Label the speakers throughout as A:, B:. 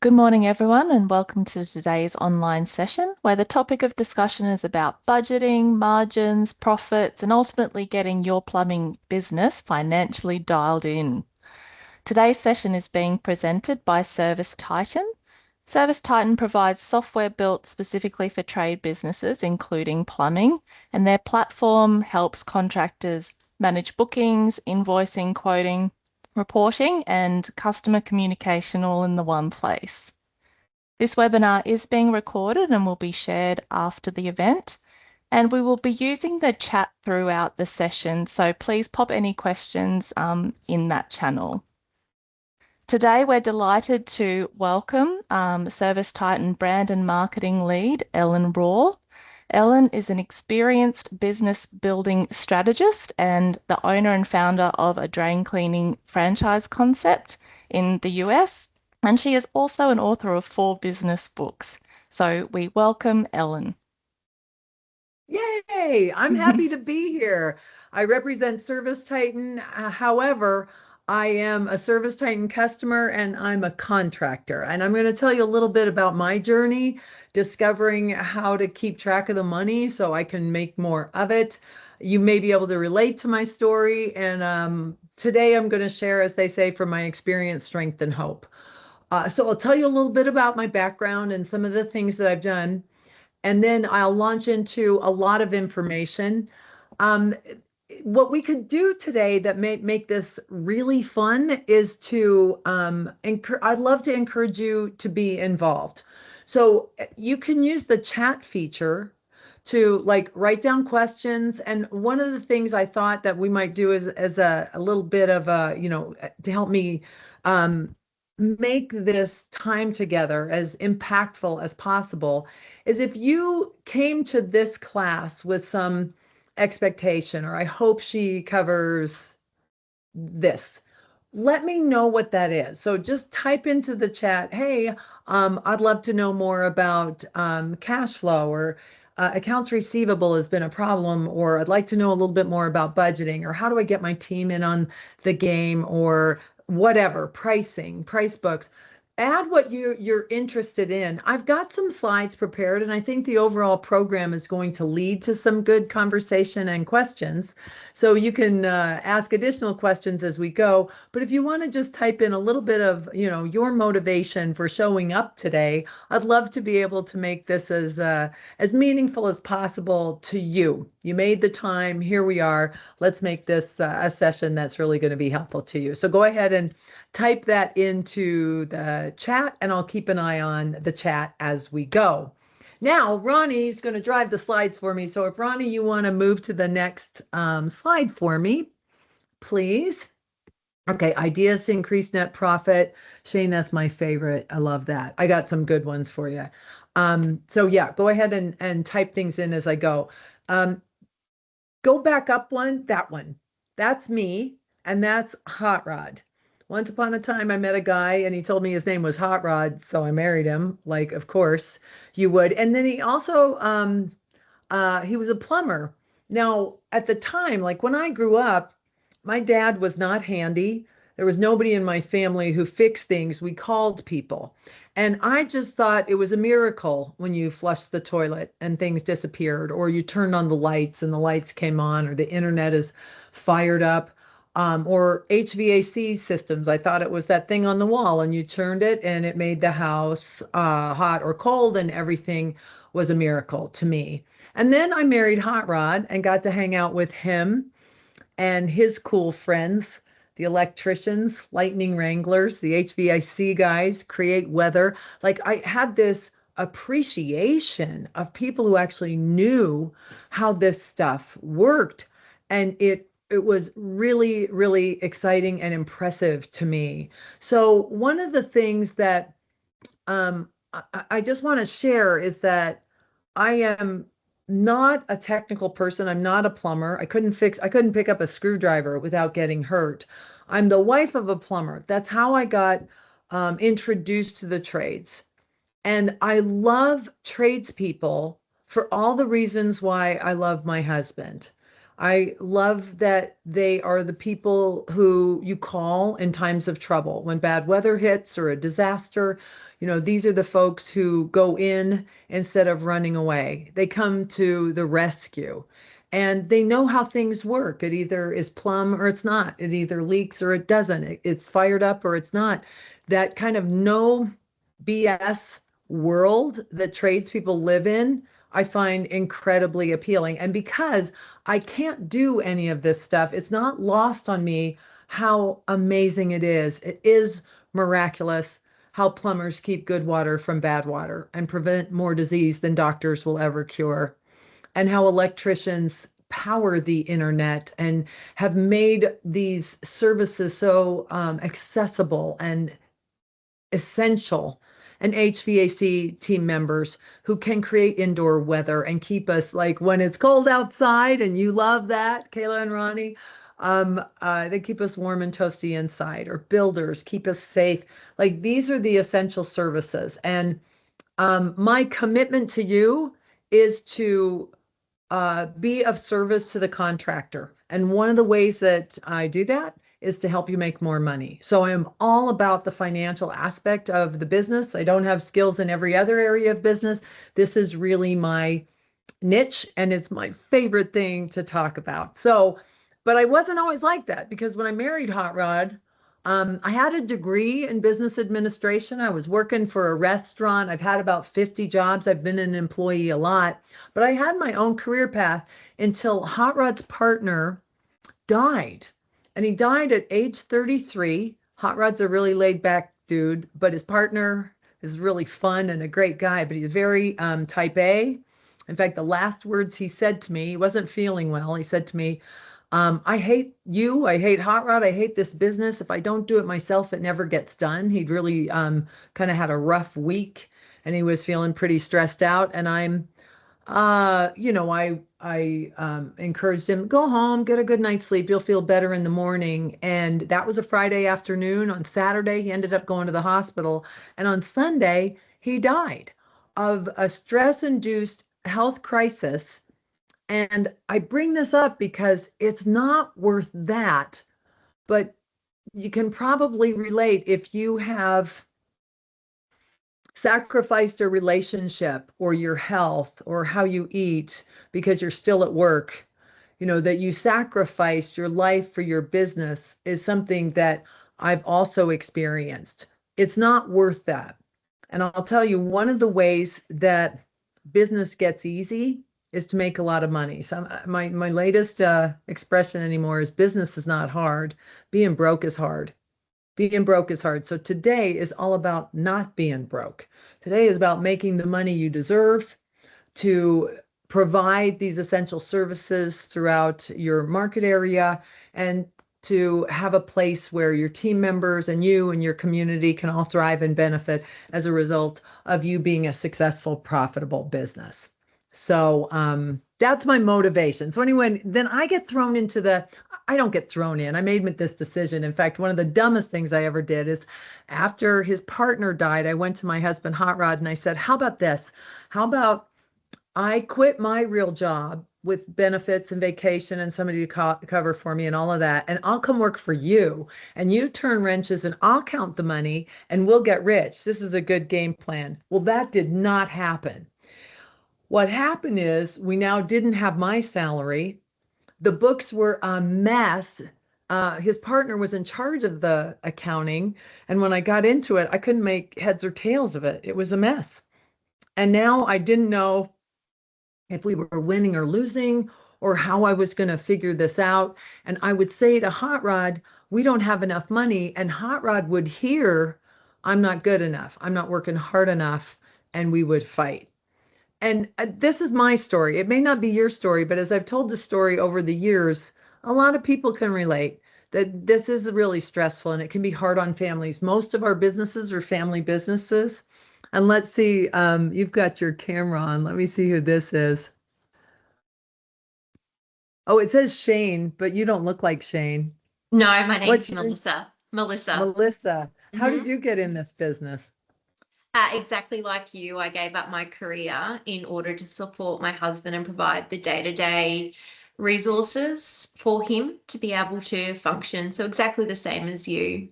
A: Good morning, everyone, and welcome to today's online session where the topic of discussion is about budgeting, margins, profits, and ultimately getting your plumbing business financially dialed in. Today's session is being presented by ServiceTitan. ServiceTitan provides software built specifically for trade businesses, including plumbing, and their platform helps contractors manage bookings, invoicing, quoting, reporting, and customer communication all in the one place. This webinar is being recorded and will be shared after the event, and we will be using the chat throughout the session, so please pop any questions in that channel. Today, we're delighted to welcome ServiceTitan Brand and Marketing Lead, Ellen Rohr. Ellen is an experienced business building strategist and the owner and founder of a drain cleaning franchise concept in the US, and she is also an author of 4 business books. So we welcome Ellen.
B: Yay! I'm happy to be here. I represent ServiceTitan. However, I am a ServiceTitan customer and I'm a contractor. And I'm going to tell you a little bit about my journey, discovering how to keep track of the money so I can make more of it. You may be able to relate to my story. And today I'm going to share, as they say, from my experience, strength, and hope. So I'll tell you a little bit about my background and some of the things that I've done, and then I'll launch into a lot of information. Um, what we could do today that may make this really fun is to I'd love to encourage you to be involved. So you can use the chat feature to like write down questions. And one of the things I thought that we might do is as a little bit of a, to help me um, make this time together as impactful as possible is if you came to this class with some expectation, or I hope she covers this, let me know what that is. So just type into the chat, hey, I'd love to know more about cash flow, or accounts receivable has been a problem, or I'd like to know a little bit more about budgeting, or how do I get my team in on the game, or whatever, pricing, price books. Add what you're interested in. I've got some slides prepared, and I think the overall program is going to lead to some good conversation and questions. So you can ask additional questions as we go. But if you want to just type in a little bit of, your motivation for showing up today, I'd love to be able to make this as meaningful as possible to you. You made the time. Here we are. Let's make this a session that's really going to be helpful to you. So go ahead and type that into the chat, and I'll keep an eye on the chat as we go. Now, Ronnie's going to drive the slides for me. So if Ronnie, you want to move to the next slide for me, please. Okay, ideas to increase net profit. Shane, that's my favorite. I love that. I got some good ones for you. So yeah, go ahead and type things in as I go. Go back up one, that one. That's me, and that's Hot Rod. Once upon a time, I met a guy and he told me his name was Hot Rod, so I married him, like, of course you would. And then he also, he was a plumber. Now, at the time, like when I grew up, my dad was not handy. There was nobody in my family who fixed things. We called people. And I just thought it was a miracle when you flushed the toilet and things disappeared, or you turned on the lights and the lights came on, or the internet is fired up, or HVAC systems. I thought it was that thing on the wall and you turned it and it made the house hot or cold, and everything was a miracle to me. And then I married Hot Rod and got to hang out with him and his cool friends, the electricians, lightning wranglers, the HVAC guys, create weather. Like I had this appreciation of people who actually knew how this stuff worked. And it was really, really exciting and impressive to me. So one of the things that I just want to share is that I am not a technical person. I'm not a plumber. I couldn't pick up a screwdriver without getting hurt. I'm the wife of a plumber. That's how I got introduced to the trades. And I love tradespeople for all the reasons why I love my husband. I love that they are the people who you call in times of trouble. When bad weather hits or a disaster, these are the folks who go in instead of running away. They come to the rescue and they know how things work. It either is plumb or it's not. It either leaks or it doesn't. It's fired up or it's not. That kind of no BS world that tradespeople live in, I find incredibly appealing. And because I can't do any of this stuff, it's not lost on me how amazing it is. It is miraculous how plumbers keep good water from bad water and prevent more disease than doctors will ever cure, and how electricians power the internet and have made these services so accessible and essential, and HVAC team members who can create indoor weather and keep us, like when it's cold outside, and you love that, Kayla and Ronnie, they keep us warm and toasty inside, or builders keep us safe. Like these are the essential services. And my commitment to you is to be of service to the contractor. And one of the ways that I do that is to help you make more money. So I'm all about the financial aspect of the business. I don't have skills in every other area of business. This is really my niche and it's my favorite thing to talk about. So, but I wasn't always like that, because when I married Hot Rod, I had a degree in business administration. I was working for a restaurant. I've had about 50 jobs. I've been an employee a lot, but I had my own career path until Hot Rod's partner died. And he died at age 33. Hot Rod's a really laid back dude, but his partner is really fun and a great guy, but he's very type A. In fact, the last words he said to me, he wasn't feeling well. He said to me, I hate you. I hate Hot Rod. I hate this business. If I don't do it myself, it never gets done. He'd really kind of had a rough week and he was feeling pretty stressed out. And I encouraged him, go home, get a good night's sleep. You'll feel better in the morning. And that was a Friday afternoon. On Saturday, he ended up going to the hospital. And on Sunday, he died of a stress-induced health crisis. And I bring this up because it's not worth that, but you can probably relate if you have sacrificed a relationship or your health or how you eat because you're still at work, that you sacrificed your life for your business is something that I've also experienced. It's not worth that. And I'll tell you, one of the ways that business gets easy is to make a lot of money. So my latest expression anymore is business is not hard. Being broke is hard. Being broke is hard. So today is all about not being broke. Today is about making the money you deserve to provide these essential services throughout your market area, and to have a place where your team members and you and your community can all thrive and benefit as a result of you being a successful, profitable business. So that's my motivation. So anyway, then I get thrown into I don't get thrown in. I made this decision. In fact, one of the dumbest things I ever did is after his partner died, I went to my husband, Hot Rod, and I said, how about this? How about I quit my real job with benefits and vacation and somebody to cover for me and all of that, and I'll come work for you, and you turn wrenches and I'll count the money and we'll get rich. This is a good game plan. Well, that did not happen. What happened is we now didn't have my salary. The books were a mess. His partner was in charge of the accounting, and when I got into it, I couldn't make heads or tails of it. It was a mess. And now I didn't know if we were winning or losing, or how I was going to figure this out. And I would say to Hot Rod, we don't have enough money. And Hot Rod would hear, I'm not good enough. I'm not working hard enough. And we would fight. And this is my story. It may not be your story, but as I've told the story over the years, a lot of people can relate that this is really stressful and it can be hard on families. Most of our businesses are family businesses. And let's see, you've got your camera on. Let me see who this is. Oh, it says Shane, but you don't look like Shane.
C: No, my
B: What's
C: name's
B: your
C: Melissa. Melissa.
B: Melissa? How did
C: hmm
B: you get in this business?
C: Exactly like you, I gave up my career in order to support my husband and provide the day-to-day resources for him to be able to function. So exactly the same as you.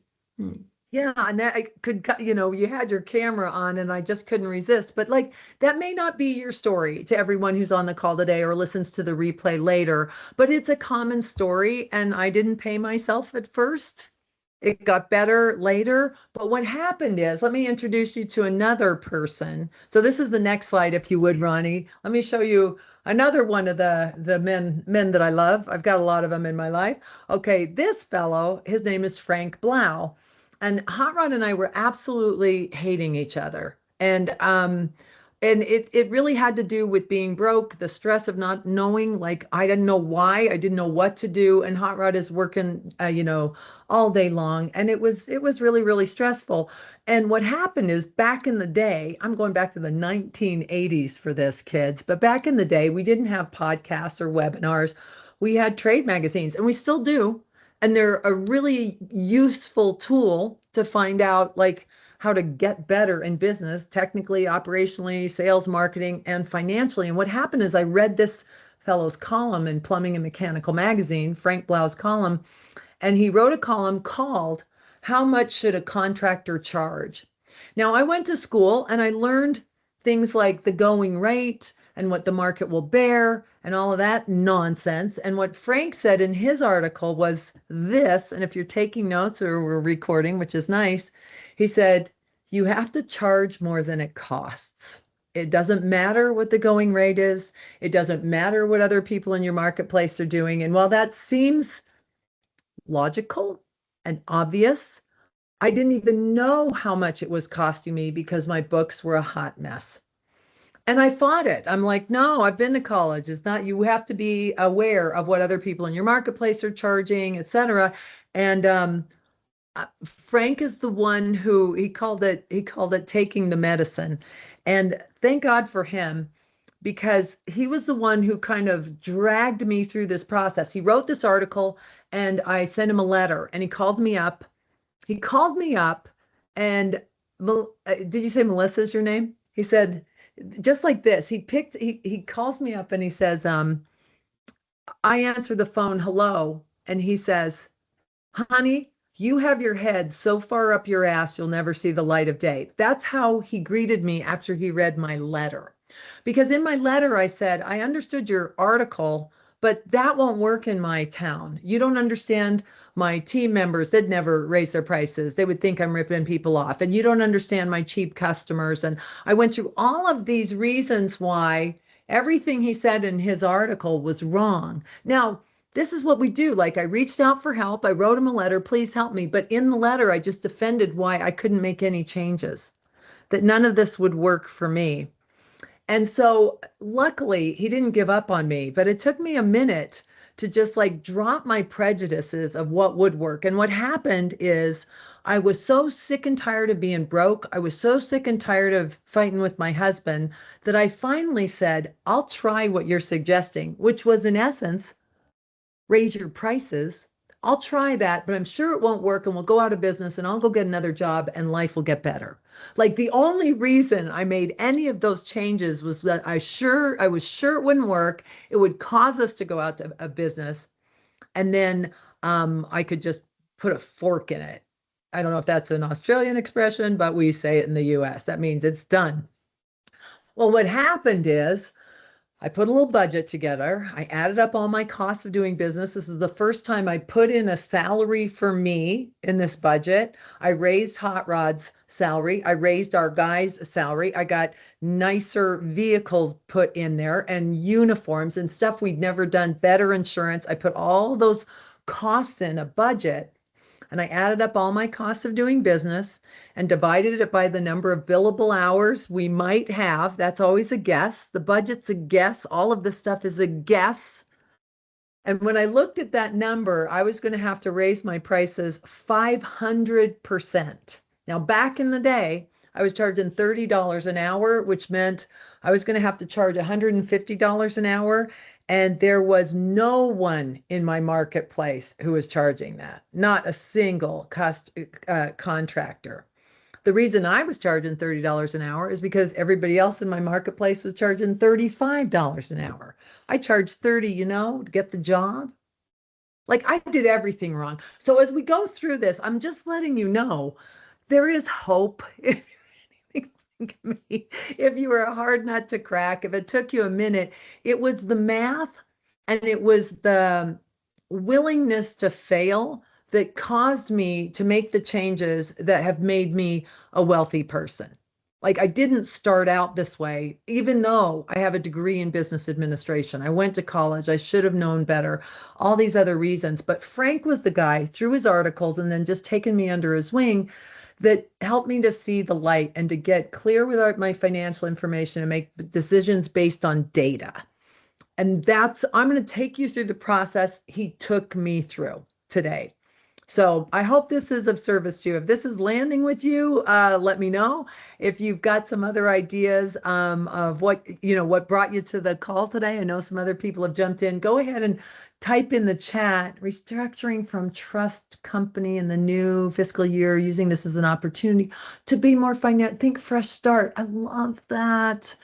B: Yeah, and that I could, you had your camera on and I just couldn't resist. But like, that may not be your story to everyone who's on the call today or listens to the replay later, but it's a common story. And I didn't pay myself at first. It got better later. But what happened is, let me introduce you to another person. So this is the next slide, if you would, Ronnie. Let me show you another one of the men that I love. I've got a lot of them in my life. Okay, this fellow, his name is Frank Blau. And Hot Rod and I were absolutely hating each other. And it really had to do with being broke, the stress of not knowing, like I didn't know why, I didn't know what to do. And Hot Rod is working, all day long. And it was really, really stressful. And what happened is back in the day, I'm going back to the 1980s for this, kids, but back in the day, we didn't have podcasts or webinars. We had trade magazines, and we still do. And they're a really useful tool to find out like how to get better in business, technically, operationally, sales, marketing, and financially. And what happened is I read this fellow's column in Plumbing and Mechanical Magazine, Frank Blau's column, and he wrote a column called "How Much Should a Contractor Charge?" Now, I went to school and I learned things like the going rate and what the market will bear and all of that nonsense. And what Frank said in his article was this, and if you're taking notes or we're recording, which is nice, he said, you have to charge more than it costs. It doesn't matter what the going rate is. It doesn't matter what other people in your marketplace are doing. And while that seems logical and obvious, I didn't even know how much it was costing me because my books were a hot mess. And I fought it. I'm like, no, I've been to college. It's not, you have to be aware of what other people in your marketplace are charging, et cetera. And Frank is the one who he called it taking the medicine. And thank God for him, because he was the one who kind of dragged me through this process. He wrote this article and I sent him a letter and he called me up. He called me up and did you say Melissa's your name? He said, just like this, he calls me up and he says, I answer the phone, hello. And he says, honey, you have your head so far up your ass, you'll never see the light of day. That's how he greeted me after he read my letter. Because in my letter, I said, I understood your article, but that won't work in my town. You don't understand my team members. They'd never raise their prices. They would think I'm ripping people off. And you don't understand my cheap customers. And I went through all of these reasons why everything he said in his article was wrong. Now, this is what we do. Like, I reached out for help. I wrote him a letter, please help me. But in the letter, I just defended why I couldn't make any changes, that none of this would work for me. And so luckily he didn't give up on me, but it took me a minute to just like drop my prejudices of what would work. And what happened is I was so sick and tired of being broke. I was so sick and tired of fighting with my husband that I finally said, I'll try what you're suggesting, which was in essence, raise your prices. I'll try that, but I'm sure it won't work and we'll go out of business and I'll go get another job and life will get better. Like, the only reason I made any of those changes was that I was sure it wouldn't work. It would cause us to go out of business. And then I could just put a fork in it. I don't know if that's an Australian expression, but we say it in the US. That means it's done. Well, what happened is I put a little budget together. I added up all my costs of doing business. This is the first time I put in a salary for me in this budget. I raised Hot Rod's salary. I raised our guys' salary. I got nicer vehicles put in there and uniforms and stuff we'd never done, better insurance. I put all those costs in a budget. And I added up all my costs of doing business and divided it by the number of billable hours we might have. That's always a guess. The budget's a guess. All of this stuff is a guess. And when I looked at that number, I was going to have to raise my prices 500%. Now, back in the day, I was charging $30 an hour, which meant I was going to have to charge $150 an hour. And there was no one in my marketplace who was charging that, not a single contractor. The reason I was charging $30 an hour is because everybody else in my marketplace was charging $35 an hour. I charged 30, to get the job. Like I did everything wrong. So as we go through this, I'm just letting you know there is hope. If you think of me, if you were a hard nut to crack, if it took you a minute, it was the math and it was the willingness to fail that caused me to make the changes that have made me a wealthy person. Like I didn't start out this way, even though I have a degree in business administration. I went to college. I should have known better, all these other reasons. But Frank was the guy through his articles and then just taking me under his wing that helped me to see the light and to get clear with my financial information and make decisions based on data. And I'm going to take you through the process he took me through today. So I hope this is of service to you. If this is landing with you, let me know. If you've got some other ideas of what brought you to the call today, I know some other people have jumped in. Go ahead and type in the chat, restructuring from trust company in the new fiscal year, using this as an opportunity to be more financial. Think fresh start. I love that.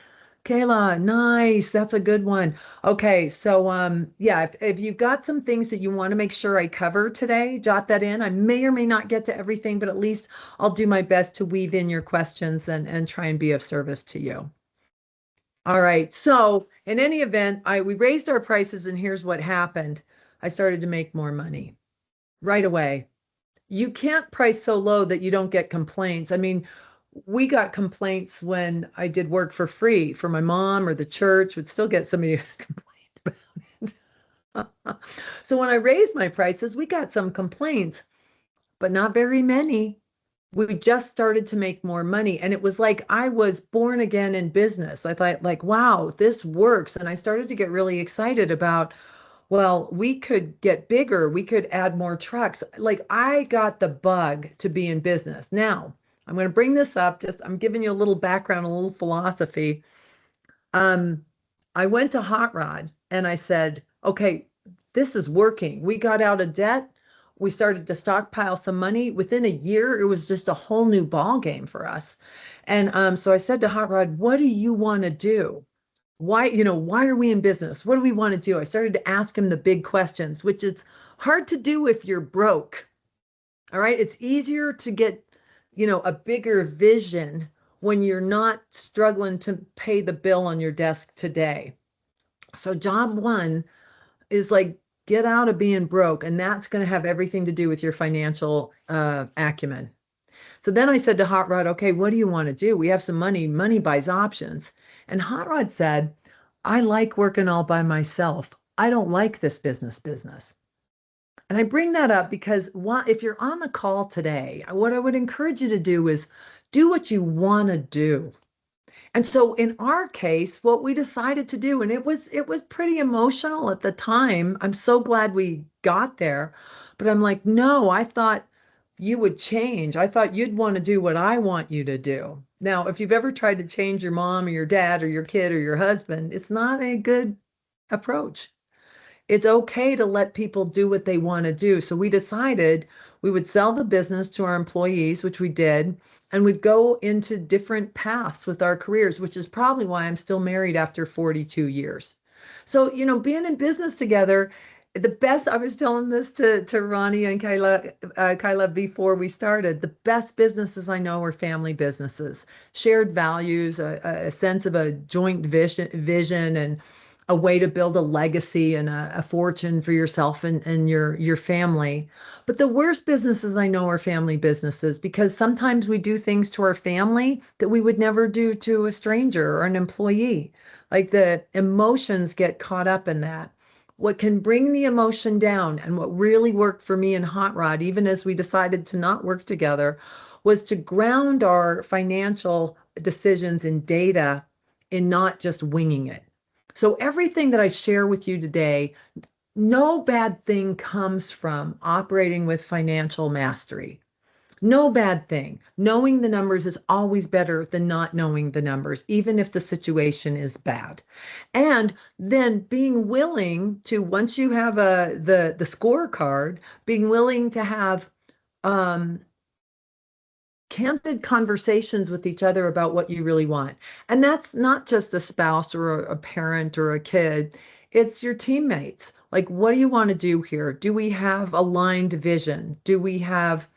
B: Kayla, nice. That's a good one. Okay, so yeah, if you've got some things that you want to make sure I cover today, jot that in. I may or may not get to everything, but at least I'll do my best to weave in your questions and try and be of service to you. All right, so in any event, we raised our prices and here's what happened. I started to make more money right away. You can't price so low that you don't get complaints. I mean, we got complaints when I did work for free for my mom or the church would still get somebody to complain about it. So when I raised my prices, we got some complaints, but not very many. We just started to make more money. And it was like I was born again in business. I thought like, wow, this works. And I started to get really excited about, well, we could get bigger. We could add more trucks. Like I got the bug to be in business. Now, I'm going to bring this up. I'm giving you a little background, a little philosophy. I went to Hot Rod and I said, okay, this is working. We got out of debt. We started to stockpile some money. Within a year, it was just a whole new ball game for us. And so I said to Hot Rod, what do you want to do? Why are we in business? What do we want to do? I started to ask him the big questions, which is hard to do if you're broke. All right. It's easier to get, a bigger vision when you're not struggling to pay the bill on your desk today. So job one is like, get out of being broke. And that's going to have everything to do with your financial acumen. So then I said to Hot Rod, okay, what do you want to do? We have some money. Money buys options. And Hot Rod said, I like working all by myself. I don't like this business. And I bring that up because if you're on the call today, what I would encourage you to do is do what you want to do. And so in our case, what we decided to do, and it was pretty emotional at the time. I'm so glad we got there. But I'm like, no, I thought you would change. I thought you'd want to do what I want you to do. Now, if you've ever tried to change your mom or your dad or your kid or your husband, it's not a good approach. It's okay to let people do what they want to do. So we decided we would sell the business to our employees, which we did, and we'd go into different paths with our careers, which is probably why I'm still married after 42 years. So, being in business together, the best, I was telling this to Ronnie and Kyla before we started, the best businesses I know are family businesses, shared values, a sense of a joint vision and a way to build a legacy and a fortune for yourself and your family. But the worst businesses I know are family businesses because sometimes we do things to our family that we would never do to a stranger or an employee. Like the emotions get caught up in that. What can bring the emotion down and what really worked for me and Hot Rod, even as we decided to not work together, was to ground our financial decisions in data and not just winging it. So everything that I share with you today, no bad thing comes from operating with financial mastery. No bad thing. Knowing the numbers is always better than not knowing the numbers, even if the situation is bad. And then being willing to, once you have the scorecard, being willing to have candid conversations with each other about what you really want. And that's not just a spouse or a parent or a kid, it's your teammates. Like, what do you want to do here? Do we have aligned vision? Do we have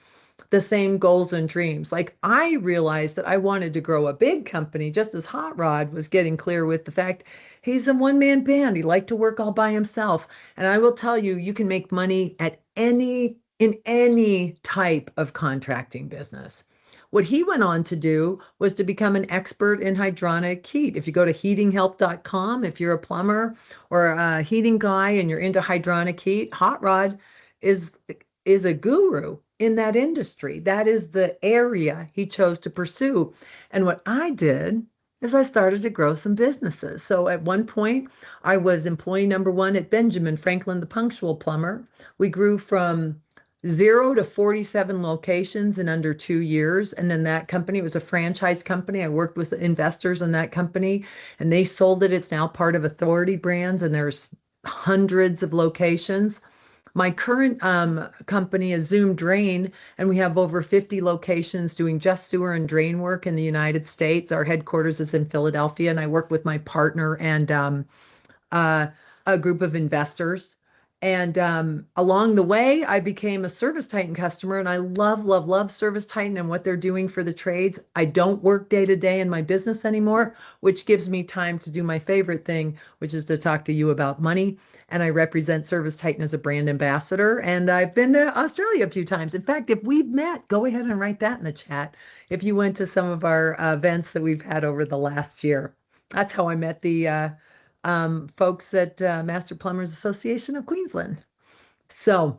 B: the same goals and dreams? Like, I realized that I wanted to grow a big company just as Hot Rod was getting clear with the fact he's a one-man band. He liked to work all by himself. And I will tell you, you can make money in any type of contracting business. What he went on to do was to become an expert in hydronic heat. If you go to heatinghelp.com, if you're a plumber or a heating guy and you're into hydronic heat, Hot Rod is is a guru in that industry. That is the area he chose to pursue. And what I did is I started to grow some businesses. So at one point, I was employee number one at Benjamin Franklin, the punctual plumber. We grew from 0 to 47 locations in under 2 years. And then that company was a franchise company. I worked with investors in that company and they sold it. It's now part of Authority Brands and there's hundreds of locations. My current company is Zoom Drain, and we have over 50 locations doing just sewer and drain work in the United States. Our headquarters is in Philadelphia, and I work with my partner and a group of investors. And along the way, I became a ServiceTitan customer, and I love, love, love ServiceTitan and what they're doing for the trades. I don't work day to day in my business anymore, which gives me time to do my favorite thing, which is to talk to you about money. And I represent ServiceTitan as a brand ambassador. And I've been to Australia a few times. In fact, if we've met, go ahead and write that in the chat. If you went to some of our events that we've had over the last year, that's how I met the folks at Master Plumbers Association of Queensland. So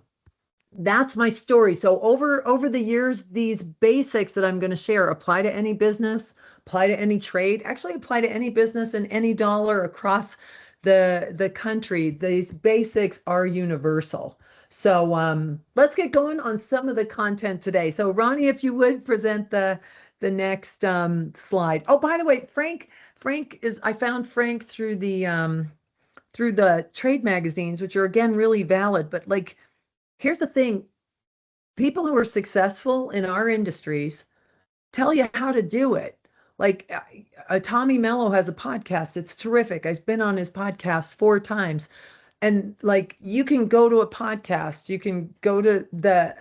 B: that's my story. So over the years, these basics that I'm going to share apply to any business, apply to any trade, actually apply to any business and any dollar across the country. These basics are universal. So let's get going on some of the content today. So Ronnie, if you would present the next slide. Oh, by the way, Frank is, I found Frank through the trade magazines, which are again really valid. But like, here's the thing: people who are successful in our industries tell you how to do it. Like Tommy Mello has a podcast. It's terrific. I've been on his podcast 4 times. And like, you can go to a podcast, you can go to the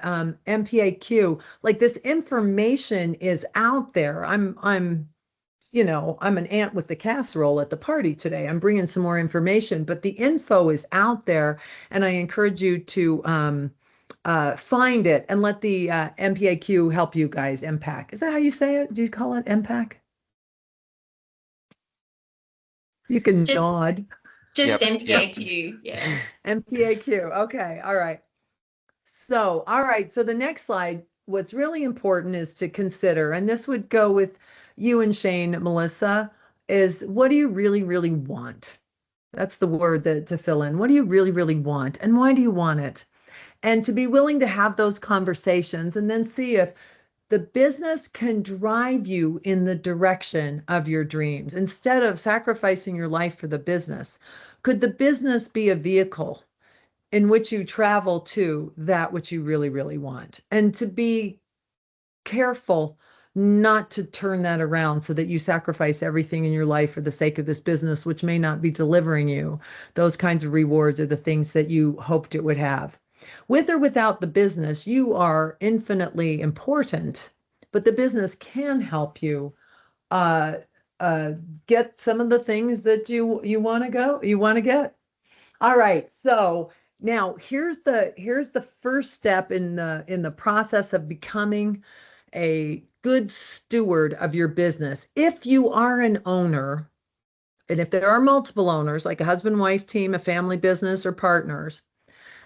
B: MPAQ. Like, this information is out there. I'm an ant with the casserole at the party today. I'm bringing some more information, but the info is out there, and I encourage you to find it and let the MPAQ help you guys. MPAC. Is that how you say it? Do you call it MPAC? You can nod.
C: Just MPAQ, yeah.
B: MPAQ. Okay. All right. So, So the next slide, what's really important is to consider, and this would go with you and Shane, Melissa, is what do you really, really want? That's the word to fill in. What do you really, really want? And why do you want it? And to be willing to have those conversations and then see if the business can drive you in the direction of your dreams instead of sacrificing your life for the business. Could the business be a vehicle in which you travel to that which you really, really want? And to be careful not to turn that around so that you sacrifice everything in your life for the sake of this business, which may not be delivering you those kinds of rewards or the things that you hoped it would have. With or without the business, you are infinitely important, but the business can help you get some of the things that you want to get. All right, so now here's the first step in the process of becoming a good steward of your business. If you are an owner, and if there are multiple owners, like a husband-wife team, a family business, or partners,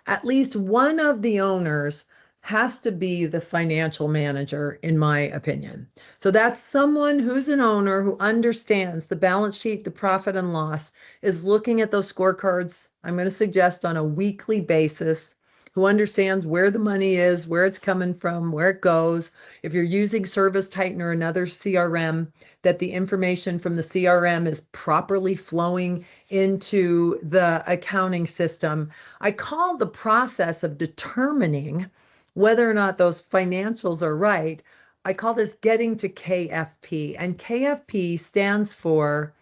B: at least one of the owners has to be the financial manager, in my opinion. So that's someone who's an owner who understands the balance sheet, the profit and loss, is looking at those scorecards, I'm going to suggest on a weekly basis, who understands where the money is, where it's coming from, where it goes. If you're using ServiceTitan or another CRM, that the information from the CRM is properly flowing into the accounting system. I call the process of determining whether or not those financials are right I call this getting to KFP, and KFP stands for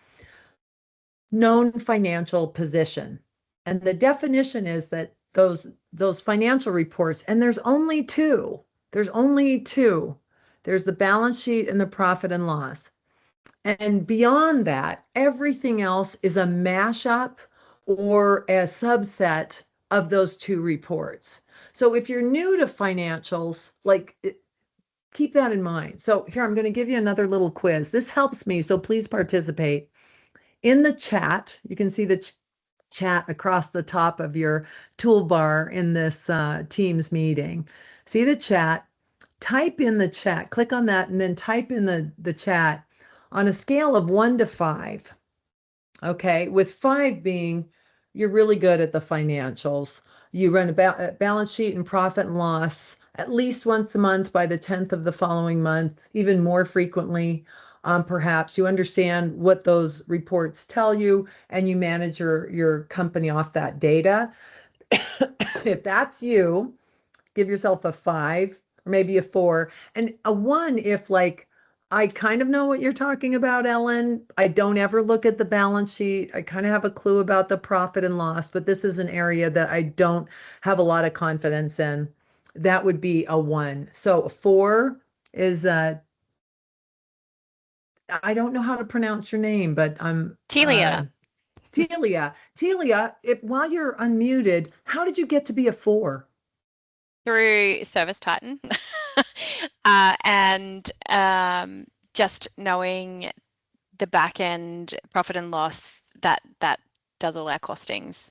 B: known financial position. And the definition is that those financial reports, and there's only two. There's only two. There's the balance sheet and the profit and loss. And beyond that, everything else is a mashup or a subset of those two reports. So if you're new to financials, like keep that in mind. So here, I'm going to give you another little quiz. This helps me, so please participate. In the chat, you can see the chat across the top of your toolbar in this Teams meeting. See the chat, type in the chat, click on that, and then type in the chat on a scale of 1 to 5. Okay, with 5 being you're really good at the financials. You run a balance sheet and profit and loss at least once a month by the 10th of the following month, even more frequently. Perhaps you understand what those reports tell you and you manage your company off that data. If that's you, give yourself a 5 or maybe a 4, and a 1 if like I kind of know what you're talking about, Ellen. I don't ever look at the balance sheet. I kind of have a clue about the profit and loss, but this is an area that I don't have a lot of confidence in. That would be a 1. So a 4 is I don't know how to pronounce your name, but I'm
D: Telia.
B: Telia. Telia, if while you're unmuted, how did you get to be a 4?
D: Through ServiceTitan. And just knowing the back end profit and loss that does all our costings.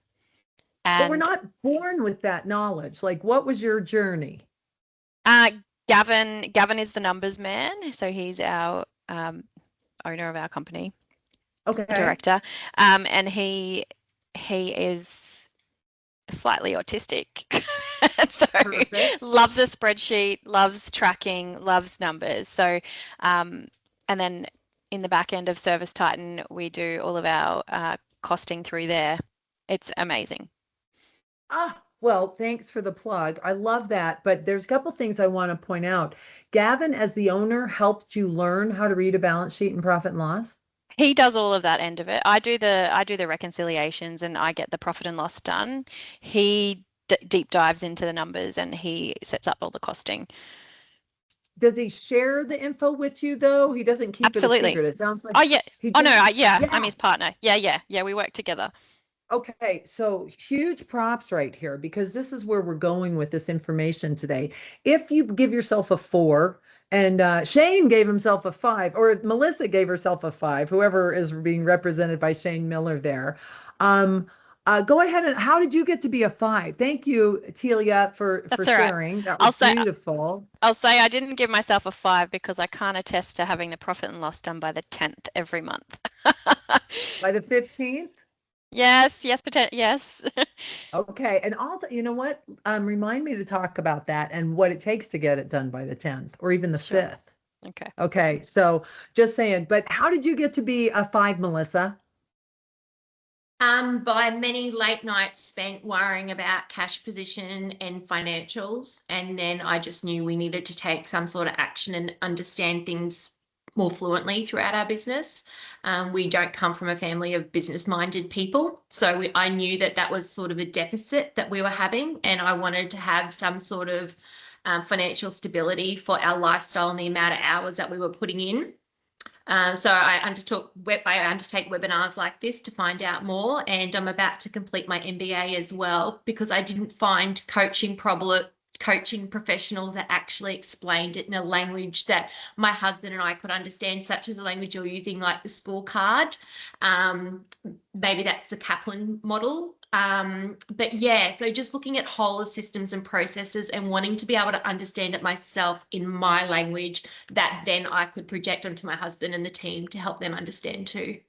B: But we're
D: And
B: not born with that knowledge. Like, what was your journey?
D: Gavin is the numbers man, so he's our owner of our company,
B: Okay.
D: director, and he is slightly autistic. So
B: Perfect.
D: loves a spreadsheet, loves tracking, loves numbers. So and then in the back end of ServiceTitan, we do all of our costing through there. It's amazing.
B: Well, thanks for the plug. I love that. But there's a couple things I want to point out. Gavin, as the owner, helped you learn how to read a balance sheet and profit and loss?
D: He does all of that end of it. I do the reconciliations and I get the profit and loss done. He deep dives into the numbers and he sets up all the costing.
B: Does he share the info with you though? He doesn't keep it a
D: Absolutely.
B: secret. It sounds like
D: Oh yeah.
B: he
D: Oh no,
B: just,
D: yeah,
B: yeah.
D: I'm his partner. Yeah, we work together.
B: Okay, so huge props right here because this is where we're going with this information today. If you give yourself a 4 and Shane gave himself a 5, or Melissa gave herself a 5, whoever is being represented by Shane Miller there. Go ahead and how did you get to be a 5? Thank you, Telia, for
D: That's all right.
B: sharing. That was beautiful.
D: I'll say I didn't give myself a 5 because I can't attest to having the profit and loss done by the 10th every month.
B: By the 15th?
D: Yes.
B: Okay, and you know what? Remind me to talk about that and what it takes to get it done by the 10th or even the
D: Sure.
B: 5th.
D: Okay.
B: Okay, so just saying, but how did you get to be a 5, Melissa?
C: By many late nights spent worrying about cash position and financials, and then I just knew we needed to take some sort of action and understand things more fluently throughout our business. We don't come from a family of business-minded people, so I knew that was sort of a deficit that we were having, and I wanted to have some sort of financial stability for our lifestyle and the amount of hours that we were putting in. So I undertake webinars like this to find out more, and I'm about to complete my MBA as well because I didn't find coaching professionals that actually explained it in a language that my husband and I could understand, such as the language you're using, like the scorecard. Maybe that's the Kaplan model. But yeah, so just looking at whole of systems and processes and wanting to be able to understand it myself in my language that then I could project onto my husband and the team to help them understand too.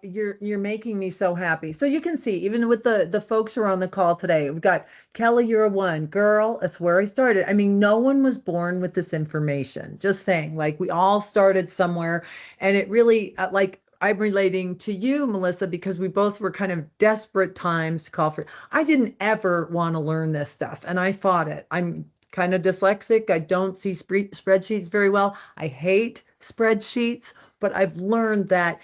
B: You're making me so happy. So you can see, even with the folks who are on the call today, we've got Kelly, you're a 1. Girl, that's where I started. I mean, no one was born with this information. Just saying, like we all started somewhere, and it really like I'm relating to you, Melissa, because we both were kind of desperate times to call for. I didn't ever want to learn this stuff, and I fought it. I'm kind of dyslexic. I don't see spreadsheets very well. I hate spreadsheets, but I've learned that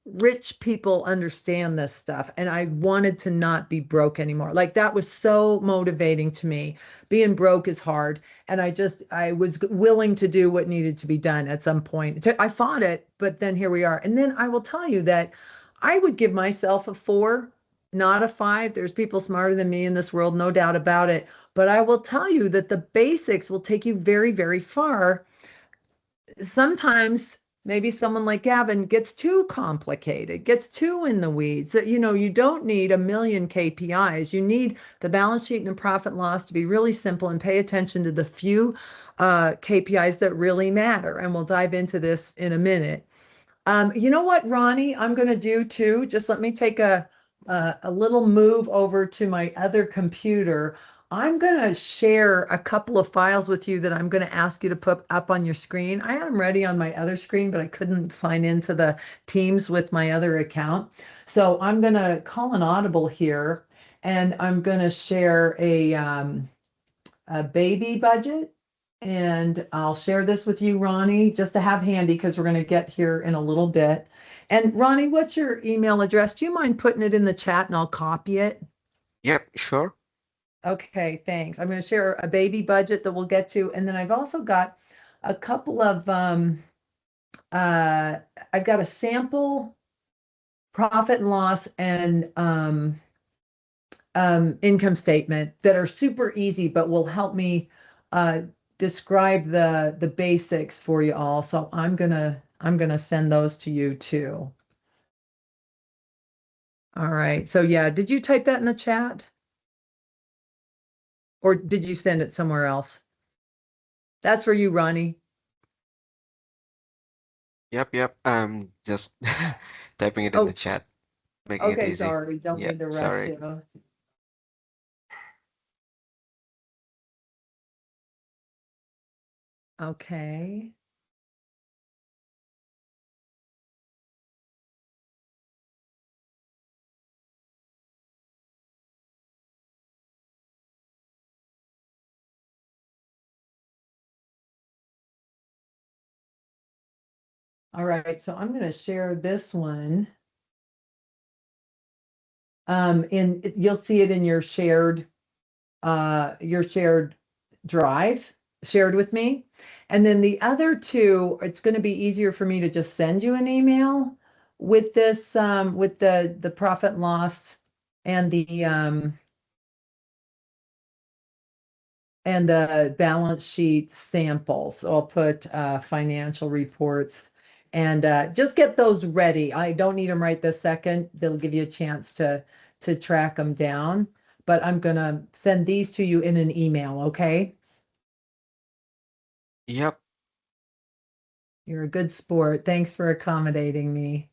B: rich people understand this stuff, and I wanted to not be broke anymore. Like, that was so motivating to me. Being broke is hard, and I was willing to do what needed to be done at some point. I fought it, but then here we are. And then I will tell you that I would give myself a 4, not a 5. There's people smarter than me in this world, no doubt about it. But I will tell you that the basics will take you very, very far. Sometimes maybe someone like Gavin gets too complicated, gets too in the weeds. You don't need a million KPIs. You need the balance sheet and the profit and loss to be really simple and pay attention to the few KPIs that really matter. And we'll dive into this in a minute. You know what, Ronnie, I'm going to do too? Just let me take a little move over to my other computer. I'm going to share a couple of files with you that I'm going to ask you to put up on your screen. I had them ready on my other screen, but I couldn't sign into the Teams with my other account. So I'm going to call an audible here, and I'm going to share a baby budget. And I'll share this with you, Ronnie, just to have handy, because we're going to get here in a little bit. And Ronnie, what's your email address? Do you mind putting it in the chat and I'll copy it?
E: Yep, sure.
B: Okay, thanks. I'm going to share a baby budget that we'll get to. And then I've also got a couple of, I've got a sample profit and loss and income statement that are super easy, but will help me describe the basics for you all. So I'm gonna send those to you too. All right. So yeah, did you type that in the chat? Or did you send it somewhere else? That's for you, Ronnie.
E: Yep. Just typing it in the chat, making it
B: Okay,
E: easy.
B: sorry. Don't
E: Yep,
B: mean to rush
E: sorry.
B: you. Okay. All right, so I'm going to share this one. You'll see it in your shared drive shared with me. And then the other two, it's going to be easier for me to just send you an email with this, with the profit and loss and the balance sheet samples. So I'll put financial reports and just get those ready. I don't need them right this second. They'll give you a chance to track them down. But I'm going to send these to you in an email, okay?
E: Yep.
B: You're a good sport. Thanks for accommodating me.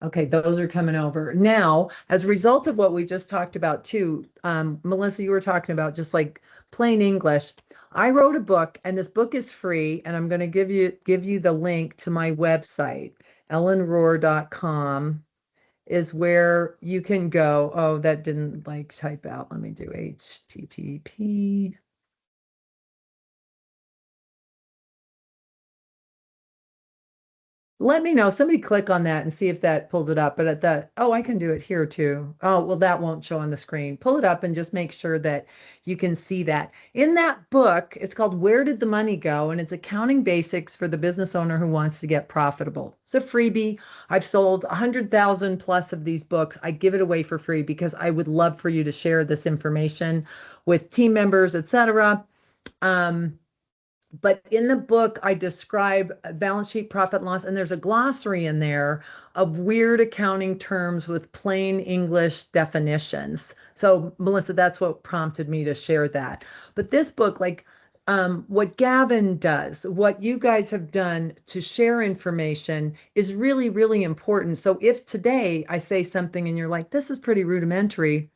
B: Okay, those are coming over. Now, as a result of what we just talked about too, Melissa, you were talking about just like plain English. I wrote a book, and this book is free, and I'm going to give you the link to my website. ellenrohr.com is where you can go. Oh, that didn't like type out. Let me do HTTP. Let me know. Somebody click on that and see if that pulls it up. But at that, oh, I can do it here too. Oh, well, that won't show on the screen. Pull it up and just make sure that you can see that. In that book, it's called Where Did the Money Go? And it's accounting basics for the business owner who wants to get profitable. It's a freebie. I've sold 100,000 plus of these books. I give it away for free because I would love for you to share this information with team members, etc. But in the book, I describe balance sheet, profit and loss, and there's a glossary in there of weird accounting terms with plain English definitions. So, Melissa, that's what prompted me to share that. But this book, like what Gavin does, what you guys have done to share information is really, really important. So if today I say something and you're like, this is pretty rudimentary,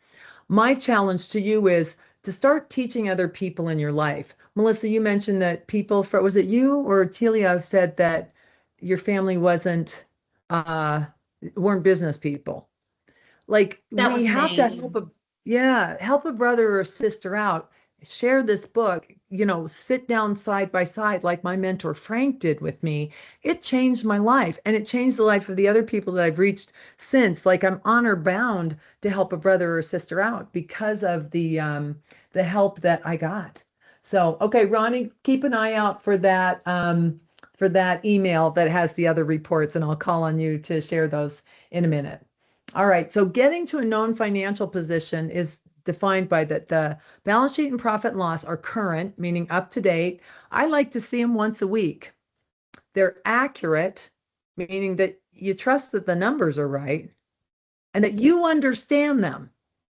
B: my challenge to you is to start teaching other people in your life. Melissa, you mentioned that was it you or Telia said that your family weren't business people. Like
C: That
B: we
C: was
B: have to
C: me.
B: help a brother or sister out, share this book, sit down side by side like my mentor Frank did with me. It changed my life, and it changed the life of the other people that I've reached since. Like I'm honor bound to help a brother or sister out because of the help that I got. So, okay, Ronnie, keep an eye out for that email that has the other reports, and I'll call on you to share those in a minute. All right, so getting to a known financial position is defined by that the balance sheet and profit and loss are current, meaning up to date. I like to see them once a week. They're accurate, meaning that you trust that the numbers are right and that you understand them.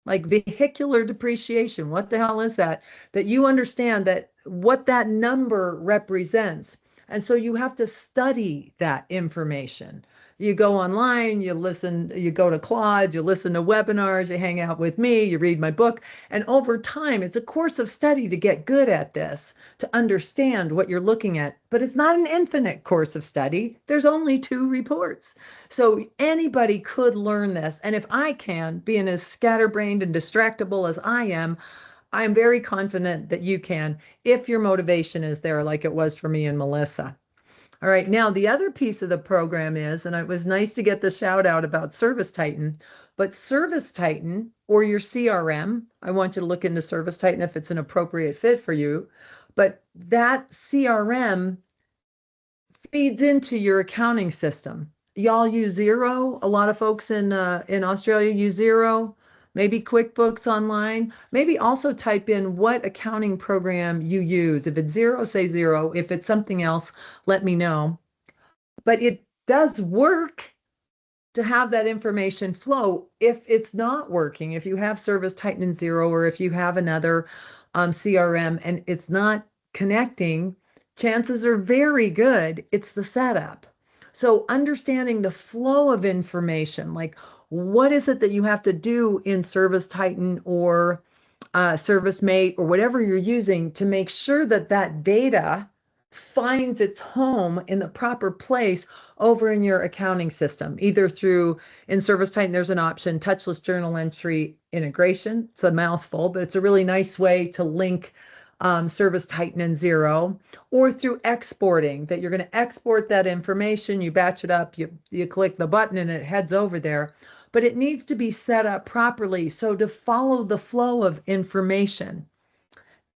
B: Like vehicular depreciation, what the hell is that? That you understand that what that number represents. And so you have to study that information. You go online, you listen, you go to Claude, you listen to webinars, you hang out with me, you read my book. And over time, it's a course of study to get good at this, to understand what you're looking at. But it's not an infinite course of study. There's only 2 reports. So anybody could learn this. And if I can, being as scatterbrained and distractible as I am very confident that you can, if your motivation is there, like it was for me and Melissa. All right, now the other piece of the program is, and it was nice to get the shout out about ServiceTitan, but ServiceTitan or your CRM, I want you to look into ServiceTitan if it's an appropriate fit for you, but that CRM feeds into your accounting system. Y'all use Xero. A lot of folks in Australia use Xero. Maybe QuickBooks Online. Maybe also type in what accounting program you use. If it's Xero, say Xero. If it's something else, let me know. But it does work to have that information flow. If it's not working, if you have ServiceTitan and Xero, or if you have another CRM and it's not connecting, chances are very good it's the setup. So understanding the flow of information, like what is it that you have to do in ServiceTitan or ServiceMate or whatever you're using to make sure that that data finds its home in the proper place over in your accounting system, either through, in ServiceTitan, there's an option, touchless journal entry integration. It's a mouthful, but it's a really nice way to link ServiceTitan and Xero, or through exporting, that you're going to export that information, you batch it up, you click the button and it heads over there. But it needs to be set up properly so to follow the flow of information.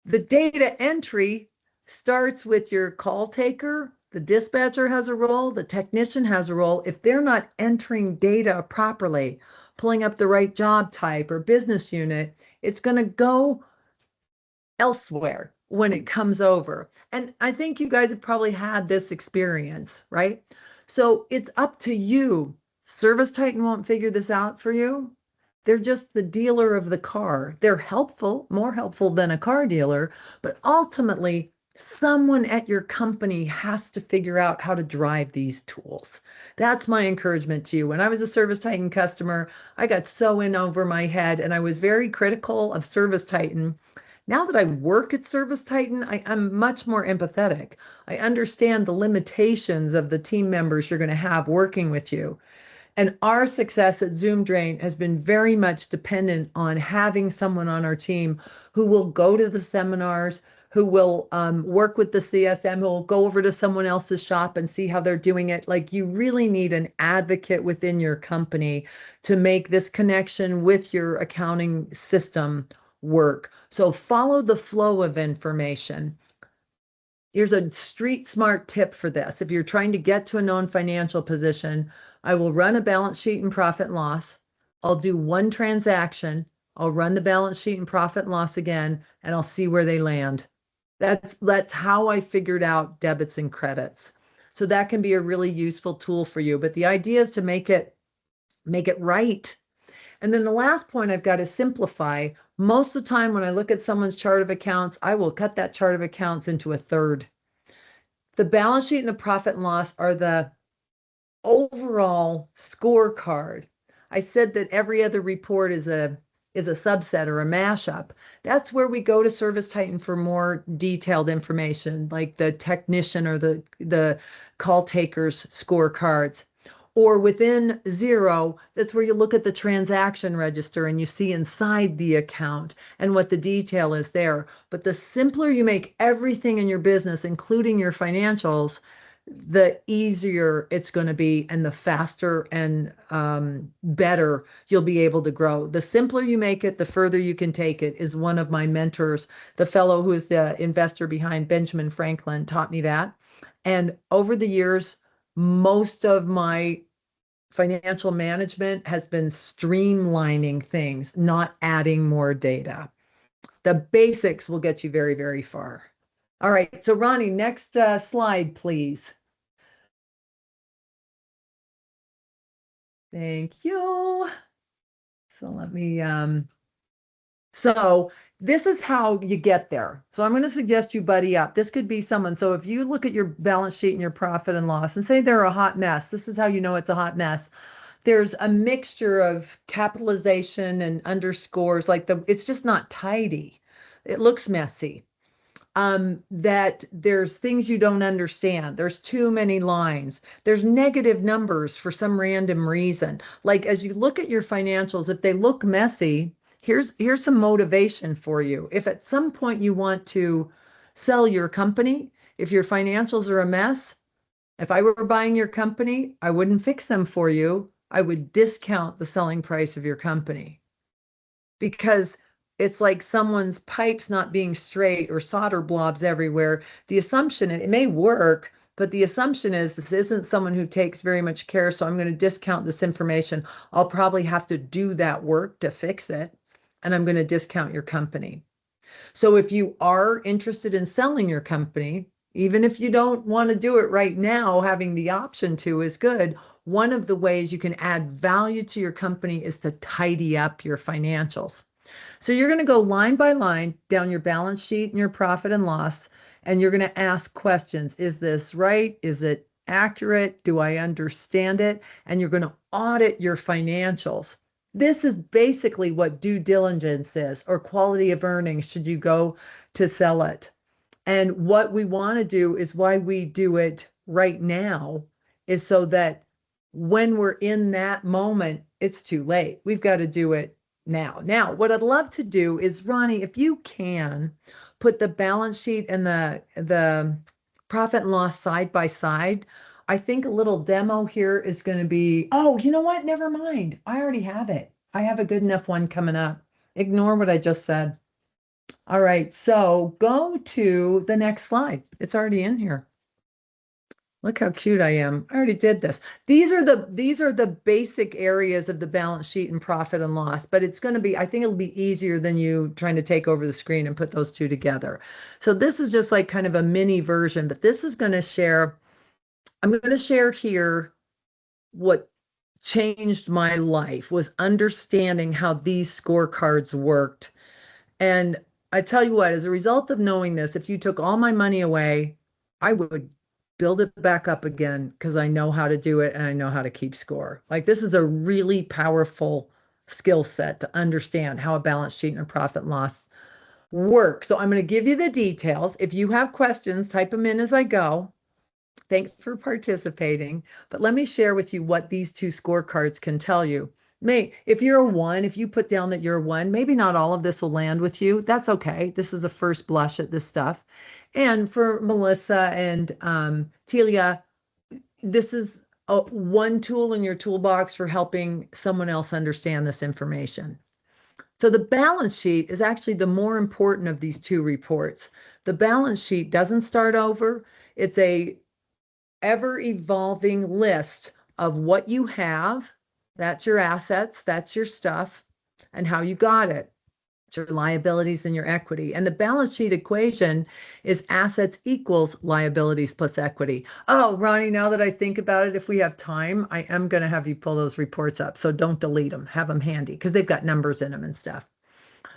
B: The data entry starts with your call taker. The dispatcher has a role, the technician has a role. If they're not entering data properly, pulling up the right job type or business unit, it's going to go elsewhere when it comes over. And I think you guys have probably had this experience, right? So it's up to you. ServiceTitan won't figure this out for you. They're just the dealer of the car. They're helpful, more helpful than a car dealer, but ultimately, someone at your company has to figure out how to drive these tools. That's my encouragement to you. When I was a ServiceTitan customer, I got so in over my head and I was very critical of ServiceTitan. Now that I work at ServiceTitan, I'm much more empathetic. I understand the limitations of the team members you're going to have working with you. And our success at Zoom Drain has been very much dependent on having someone on our team who will go to the seminars, who will work with the CSM, who will go over to someone else's shop and see how they're doing it. Like, you really need an advocate within your company to make this connection with your accounting system work. So follow the flow of information. Here's a street smart tip for this. If you're trying to get to a known financial position, I will run a balance sheet and profit and loss. I'll do one transaction. I'll run the balance sheet and profit and loss again, and I'll see where they land. That's how I figured out debits and credits. So that can be a really useful tool for you. But the idea is to make it right. And then the last point I've got to simplify. Most of the time when I look at someone's chart of accounts, I will cut that chart of accounts into a third. The balance sheet and the profit and loss are the overall scorecard. I said that every other report is a subset or a mashup. That's where we go to ServiceTitan for more detailed information, like the technician or the call takers scorecards. or within 0, that's where you look at the transaction register and you see inside the account and what the detail is there. But the simpler you make everything in your business, including your financials, the easier it's going to be and the faster and better you'll be able to grow. The simpler you make it, the further you can take it, is one of my mentors. The fellow who is the investor behind Benjamin Franklin taught me that. And over the years, most of my financial management has been streamlining things, not adding more data. The basics will get you very, very far. All right, so Ronnie, next slide, please. Thank you. So let me, so this is how you get there. So I'm going to suggest you buddy up. This could be someone. So if you look at your balance sheet and your profit and loss and say they're a hot mess, this is how you know it's a hot mess. There's a mixture of capitalization and underscores, like it's just not tidy. It looks messy. That there's things you don't understand. There's too many lines. There's negative numbers for some random reason. Like as you look at your financials, if they look messy, here's some motivation for you. If at some point you want to sell your company, if your financials are a mess, if I were buying your company, I wouldn't fix them for you. I would discount the selling price of your company, because it's like someone's pipes not being straight or solder blobs everywhere. The assumption, and it may work, but the assumption is this isn't someone who takes very much care, so I'm going to discount this information. I'll probably have to do that work to fix it, and I'm going to discount your company. So if you are interested in selling your company, even if you don't want to do it right now, having the option to is good. One of the ways you can add value to your company is to tidy up your financials. So you're going to go line by line down your balance sheet and your profit and loss, and you're going to ask questions. Is this right? Is it accurate? Do I understand it? And you're going to audit your financials. This is basically what due diligence is, or quality of earnings should you go to sell it. And what we want to do is why we do it right now is so that when we're in that moment, it's too late. We've got to do it now. Now, what I'd love to do is, Ronnie, if you can put the balance sheet and the profit and loss side by side. I think a little demo here is going to be, oh, you know what? Never mind. I already have it. I have a good enough one coming up. Ignore what I just said. All right, so go to the next slide. It's already in here. Look how cute I am. I already did this. These are the basic areas of the balance sheet and profit and loss, but it's going to be, I think it'll be easier than you trying to take over the screen and put those two together. So this is just like kind of a mini version, but this is going to share, I'm going to share here what changed my life was understanding how these scorecards worked. And I tell you what, as a result of knowing this, if you took all my money away, I would build it back up again because I know how to do it and I know how to keep score. Like this is a really powerful skill set to understand how a balance sheet and a profit and loss work. So I'm going to give you the details. If you have questions, type them in as I go. Thanks for participating. But let me share with you what these two scorecards can tell you. If you're a 1, if you put down that you're a 1, maybe not all of this will land with you. That's okay. This is a first blush at this stuff. And for Melissa and Telia, this is one tool in your toolbox for helping someone else understand this information. So the balance sheet is actually the more important of these two reports. The balance sheet doesn't start over. It's a ever-evolving list of what you have. That's your assets, that's your stuff, and how you got it. It's your liabilities and your equity. And the balance sheet equation is assets equals liabilities plus equity. Oh, Ronnie, now that I think about it, if we have time, I am going to have you pull those reports up. So don't delete them. Have them handy because they've got numbers in them and stuff.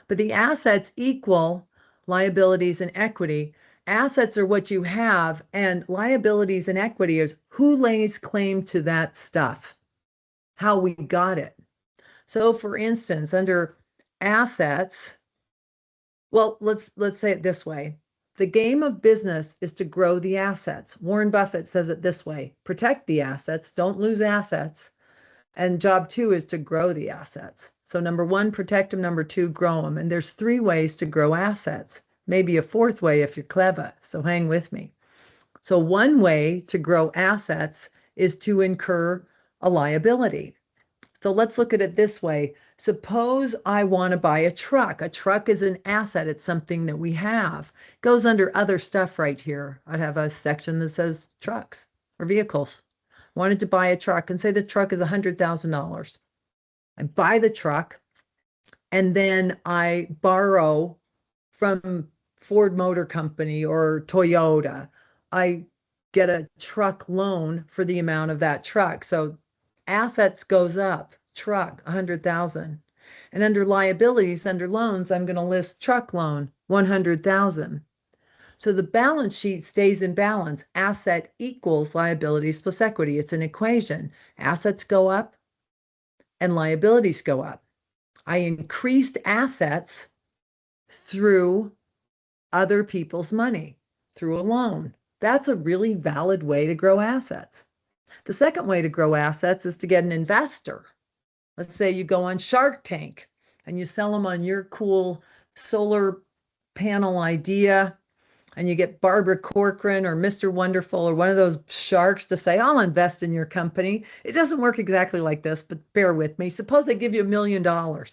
B: But the assets equal liabilities and equity. Assets are what you have, and liabilities and equity is who lays claim to that stuff, how we got it. So for instance, under assets, well, let's say it this way. The game of business is to grow the assets. Warren Buffett says it this way: protect the assets, don't lose assets. And job 2 is to grow the assets. So number 1, protect them. Number 2, grow them. And there's 3 ways to grow assets. Maybe a 4th way if you're clever. So hang with me. So one way to grow assets is to incur a liability. So let's look at it this way. Suppose I want to buy a truck. A truck is an asset. It's something that we have. It goes under other stuff right here. I'd have a section that says trucks or vehicles. Wanted to buy a truck, and say the truck is $100,000. I buy the truck, and then I borrow from Ford Motor Company or Toyota. I get a truck loan for the amount of that truck. So assets goes up, truck, 100,000. And under liabilities, under loans, I'm going to list truck loan, 100,000. So the balance sheet stays in balance. Asset equals liabilities plus equity. It's an equation. Assets go up and liabilities go up. I increased assets through other people's money, through a loan. That's a really valid way to grow assets. The second way to grow assets is to get an investor. Let's say you go on Shark Tank and you sell them on your cool solar panel idea, and you get Barbara Corcoran or Mr. Wonderful or one of those sharks to say, I'll invest in your company. It doesn't work exactly like this, but bear with me. Suppose they give you $1 million. I'll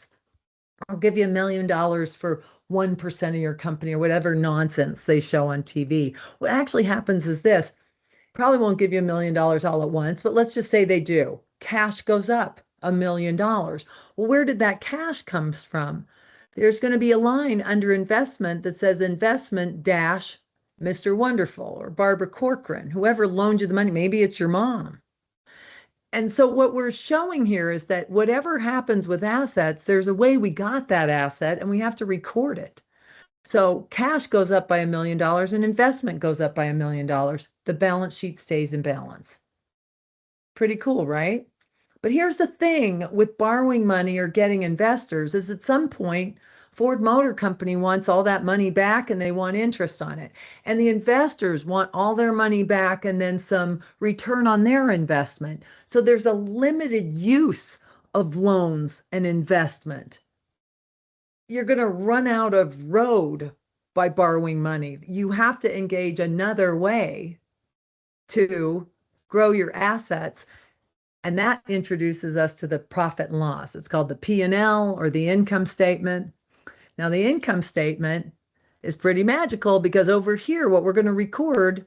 B: give you $1 million for 1% of your company, or whatever nonsense they show on TV. What actually happens is this: probably won't give you $1 million all at once, but let's just say they do. Cash goes up $1 million. Well, where did that cash comes from? There's going to be a line under investment that says investment dash Mr. Wonderful or Barbara Corcoran, whoever loaned you the money. Maybe it's your mom. And so what we're showing here is that whatever happens with assets, there's a way we got that asset and we have to record it. So cash goes up by $1 million and investment goes up by $1 million. The balance sheet stays in balance. Pretty cool, right? But here's the thing with borrowing money or getting investors is at some point, Ford Motor Company wants all that money back and they want interest on it. And the investors want all their money back and then some return on their investment. So there's a limited use of loans and investment. You're going to run out of road by borrowing money. You have to engage another way to grow your assets. And that introduces us to the profit and loss. It's called the P&L or the income statement. Now, the income statement is pretty magical because over here, what we're going to record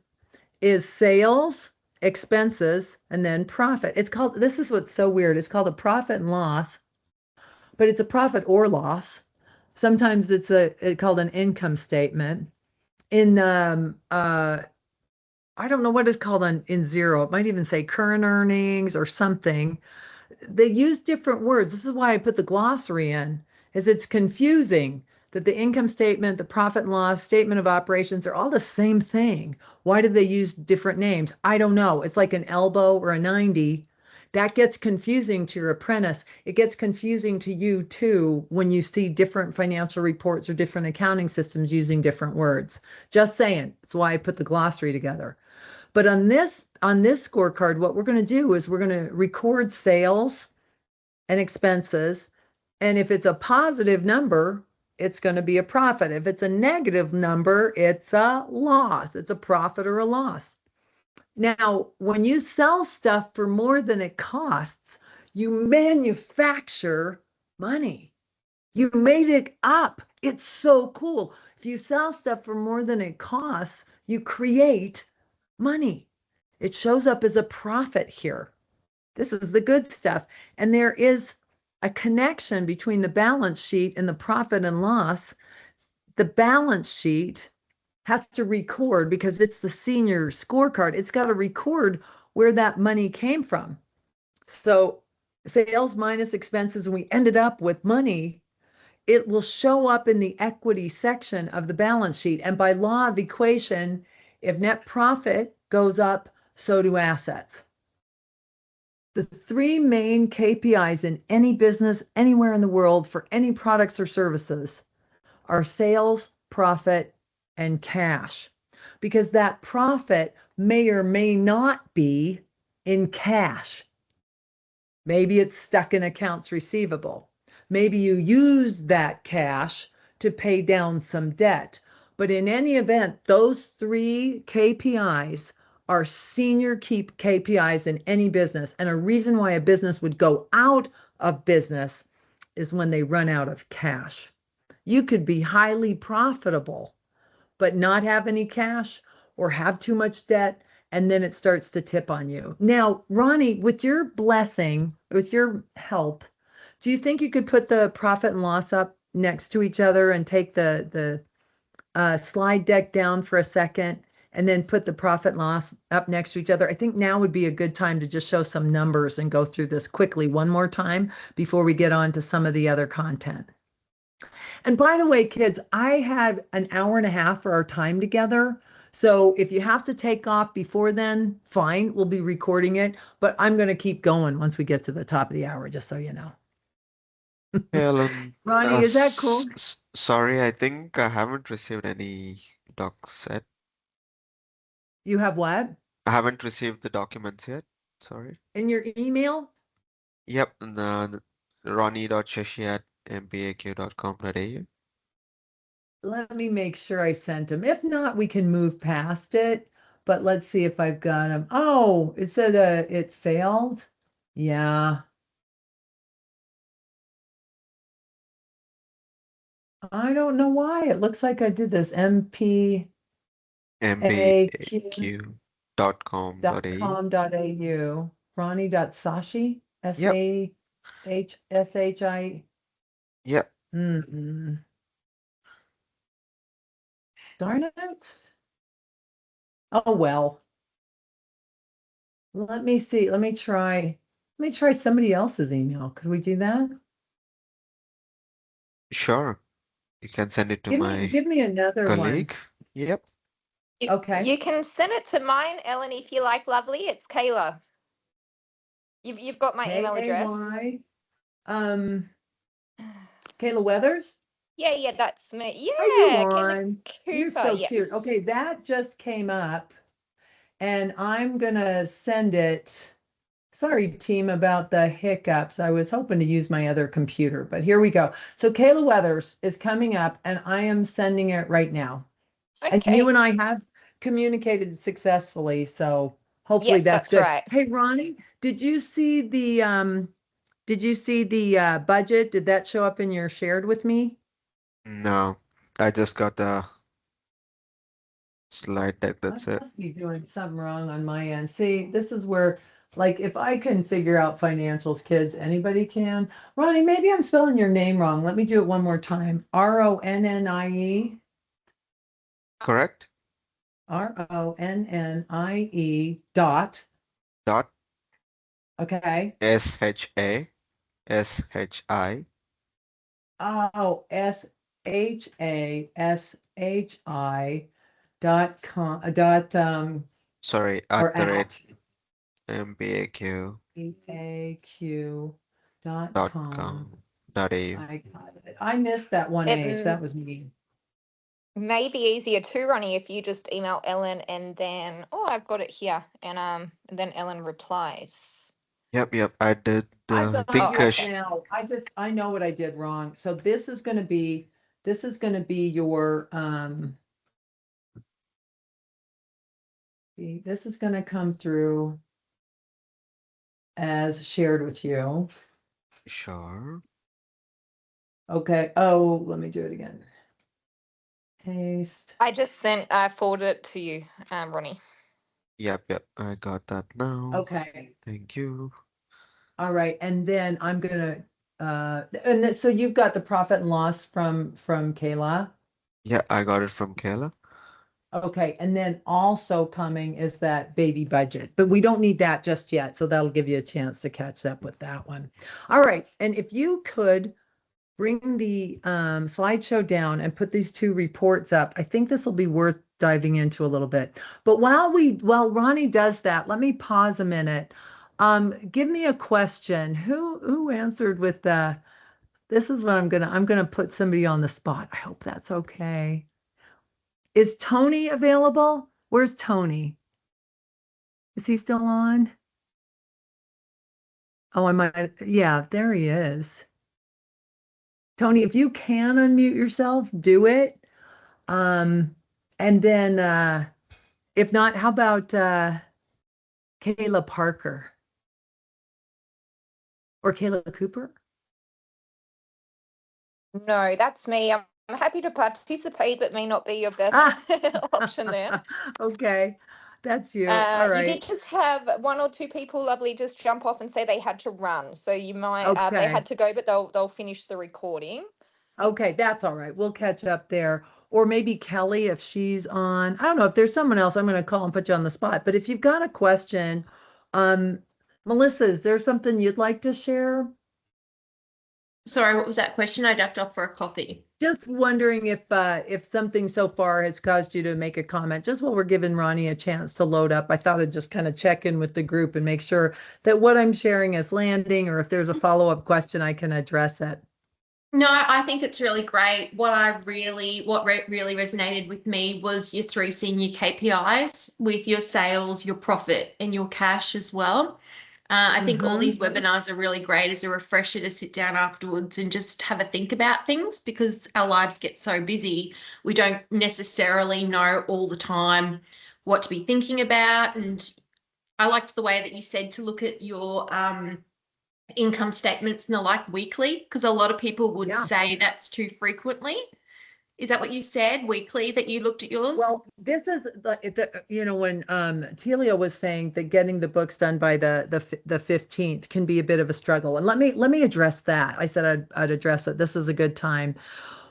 B: is sales, expenses, and then profit. It's called, this is what's so weird. It's called a profit and loss, but it's a profit or loss. Sometimes it's called an income statement. In I don't know what it's called in zero. It might even say current earnings or something. They use different words. This is why I put the glossary in, is it's confusing that the income statement, the profit and loss, statement of operations are all the same thing. Why do they use different names? I don't know. It's like an elbow or a 90. That gets confusing to your apprentice. It gets confusing to you too when you see different financial reports or different accounting systems using different words. Just saying. That's why I put the glossary together. But on this scorecard, what we're going to do is we're going to record sales and expenses. And if it's a positive number, it's going to be a profit. If it's a negative number, it's a loss. It's a profit or a loss. Now, when you sell stuff for more than it costs, you manufacture money. You made it up. It's so cool. If you sell stuff for more than it costs, you create money. It shows up as a profit here. This is the good stuff. And there is a connection between the balance sheet and the profit and loss. The balance sheet has to record, because it's the senior scorecard, it's got to record where that money came from. So sales minus expenses, and we ended up with money. It will show up in the equity section of the balance sheet. And by law of equation, if net profit goes up, so do assets. The 3 main KPIs in any business, anywhere in the world, for any products or services are sales, profit, and cash, because that profit may or may not be in cash. Maybe it's stuck in accounts receivable. Maybe you use that cash to pay down some debt. But in any event, those 3 KPIs are senior KPIs in any business. And a reason why a business would go out of business is when they run out of cash. You could be highly profitable, but not have any cash or have too much debt, and then it starts to tip on you. Now, Ronnie, with your blessing, with your help, do you think you could put the profit and loss up next to each other and take the slide deck down for a second and then put the profit and loss up next to each other? I think now would be a good time to just show some numbers and go through this quickly one more time before we get on to some of the other content. And by the way, kids, I had an hour and a half for our time together. So if you have to take off before then, fine, we'll be recording it. But I'm going to keep going once we get to the top of the hour, just so you know.
E: Hey, Ellen.
B: Ronnie, is that cool?
E: Sorry, I think I haven't received any docs yet.
B: You have what?
E: I haven't received the documents yet. Sorry.
B: In your email?
E: Yep, ronnie.shashi@mbaq.com.au.
B: Let me make sure I sent them. If not, we can move past it. But let's see if I've got them. Oh, it said it failed. Yeah. I don't know why. It looks like I did this
E: mbaq.com.au.
B: Ronnie.sashi,
E: Yep,
B: SAHSHI.
E: yep,
B: Darn it. Oh, well. Let me see. Let me try somebody else's email. Could we do that?
E: sure. You can send it to my
B: Give me another one.
E: colleague. Yep,
B: Okay.
F: You can send it to mine, Ellen, if you like, lovely. It's Kayla. You've got my email address.
B: K-A-Y, Kayla Weathers?
F: Yeah, that's me.
B: Are you
F: Yeah, Kayla
B: on?
F: Cooper.
B: You're so
F: yes.
B: cute. Okay, that just came up, and I'm gonna send it. Sorry, team, about the hiccups. I was hoping to use my other computer, but here we go. So Kayla Weathers is coming up, and I am sending it right now. And
F: Okay.
B: you and I have communicated successfully, so hopefully
F: Yes,
B: that's
F: that's
B: good.
F: right.
B: Hey, Ronnie, did you see the budget? Did that show up in your shared with me?
E: no, I just got the slide deck,
B: I
E: that's it.
B: must be doing something wrong on my end. See, this is where, like, if I can figure out financials, kids, anybody can. Ronnie, maybe I'm spelling your name wrong. Let me do it one more time. Ronnie,
E: Correct?
B: Ronnie dot.
E: Dot
B: Okay.
E: SHASHI
B: Oh, SHASHI
E: sorry,
B: or
E: at the rate
B: at
E: mbaq.com.au.
B: BAQ.com. I got it. I missed that one H. That was me.
F: May be easier too, Ronnie, if you just email Ellen and then I've got it here, and then Ellen replies.
E: Yep, I did.
B: I
E: I
B: got
E: think
B: yours now. I know what I did wrong. So this is going to be your this is going to come through as shared with you.
E: sure.
B: Okay. Oh, let me do it again. Paste.
F: I just forwarded it to you, Ronnie.
E: Yep, I got that now.
B: Okay.
E: Thank you.
B: All right. And then I'm gonna so you've got the profit and loss from Kayla.
E: Yeah, I got it from Kayla.
B: Okay, and then also coming is that baby budget, but we don't need that just yet, so that'll give you a chance to catch up with that one. All right, and if you could bring the slideshow down and put these 2 reports up, I think this will be worth diving into a little bit. But while Ronnie does that, let me pause a minute. Give me a question. Who answered with this is what I'm gonna put somebody on the spot. I hope that's okay. Is Tony available? Where's Tony? Is he still on? Oh, I might. Yeah, there he is. Tony, if you can unmute yourself, do it. And then if not, how about Kayla Parker or Kayla Cooper?
F: No, that's me. I'm happy to participate, but may not be your best option there.
B: Okay, that's you. All
F: You
B: right.
F: did just have one or two people, lovely, just jump off and say they had to run. So you might, they
B: Okay.
F: had to go, but they'll finish the recording.
B: Okay, that's all right. We'll catch up there. Or maybe Kelly, if she's on. I don't know if there's someone else. I'm going to call and put you on the spot. But if you've got a question, Melissa, is there something you'd like to share?
C: Sorry, what was that question? I ducked off for a coffee.
B: Just wondering if something so far has caused you to make a comment. Just while we're giving Ronnie a chance to load up, I thought I'd just kind of check in with the group and make sure that what I'm sharing is landing, or if there's a follow-up question, I can address it.
C: No, I think it's really great. What really resonated with me was your three senior KPIs with your sales, your profit, and your cash as well. I think all these webinars are really great as a refresher to sit down afterwards and just have a think about things, because our lives get so busy. We don't necessarily know all the time what to be thinking about. And I liked the way that you said to look at your income statements and the like weekly, because a lot of people would say that's too frequently. Is that what you said, weekly, that you looked at yours?
B: Well, this is when Telia was saying that getting the books done by the 15th can be a bit of a struggle. And let me address that. I said I'd address it. This is a good time.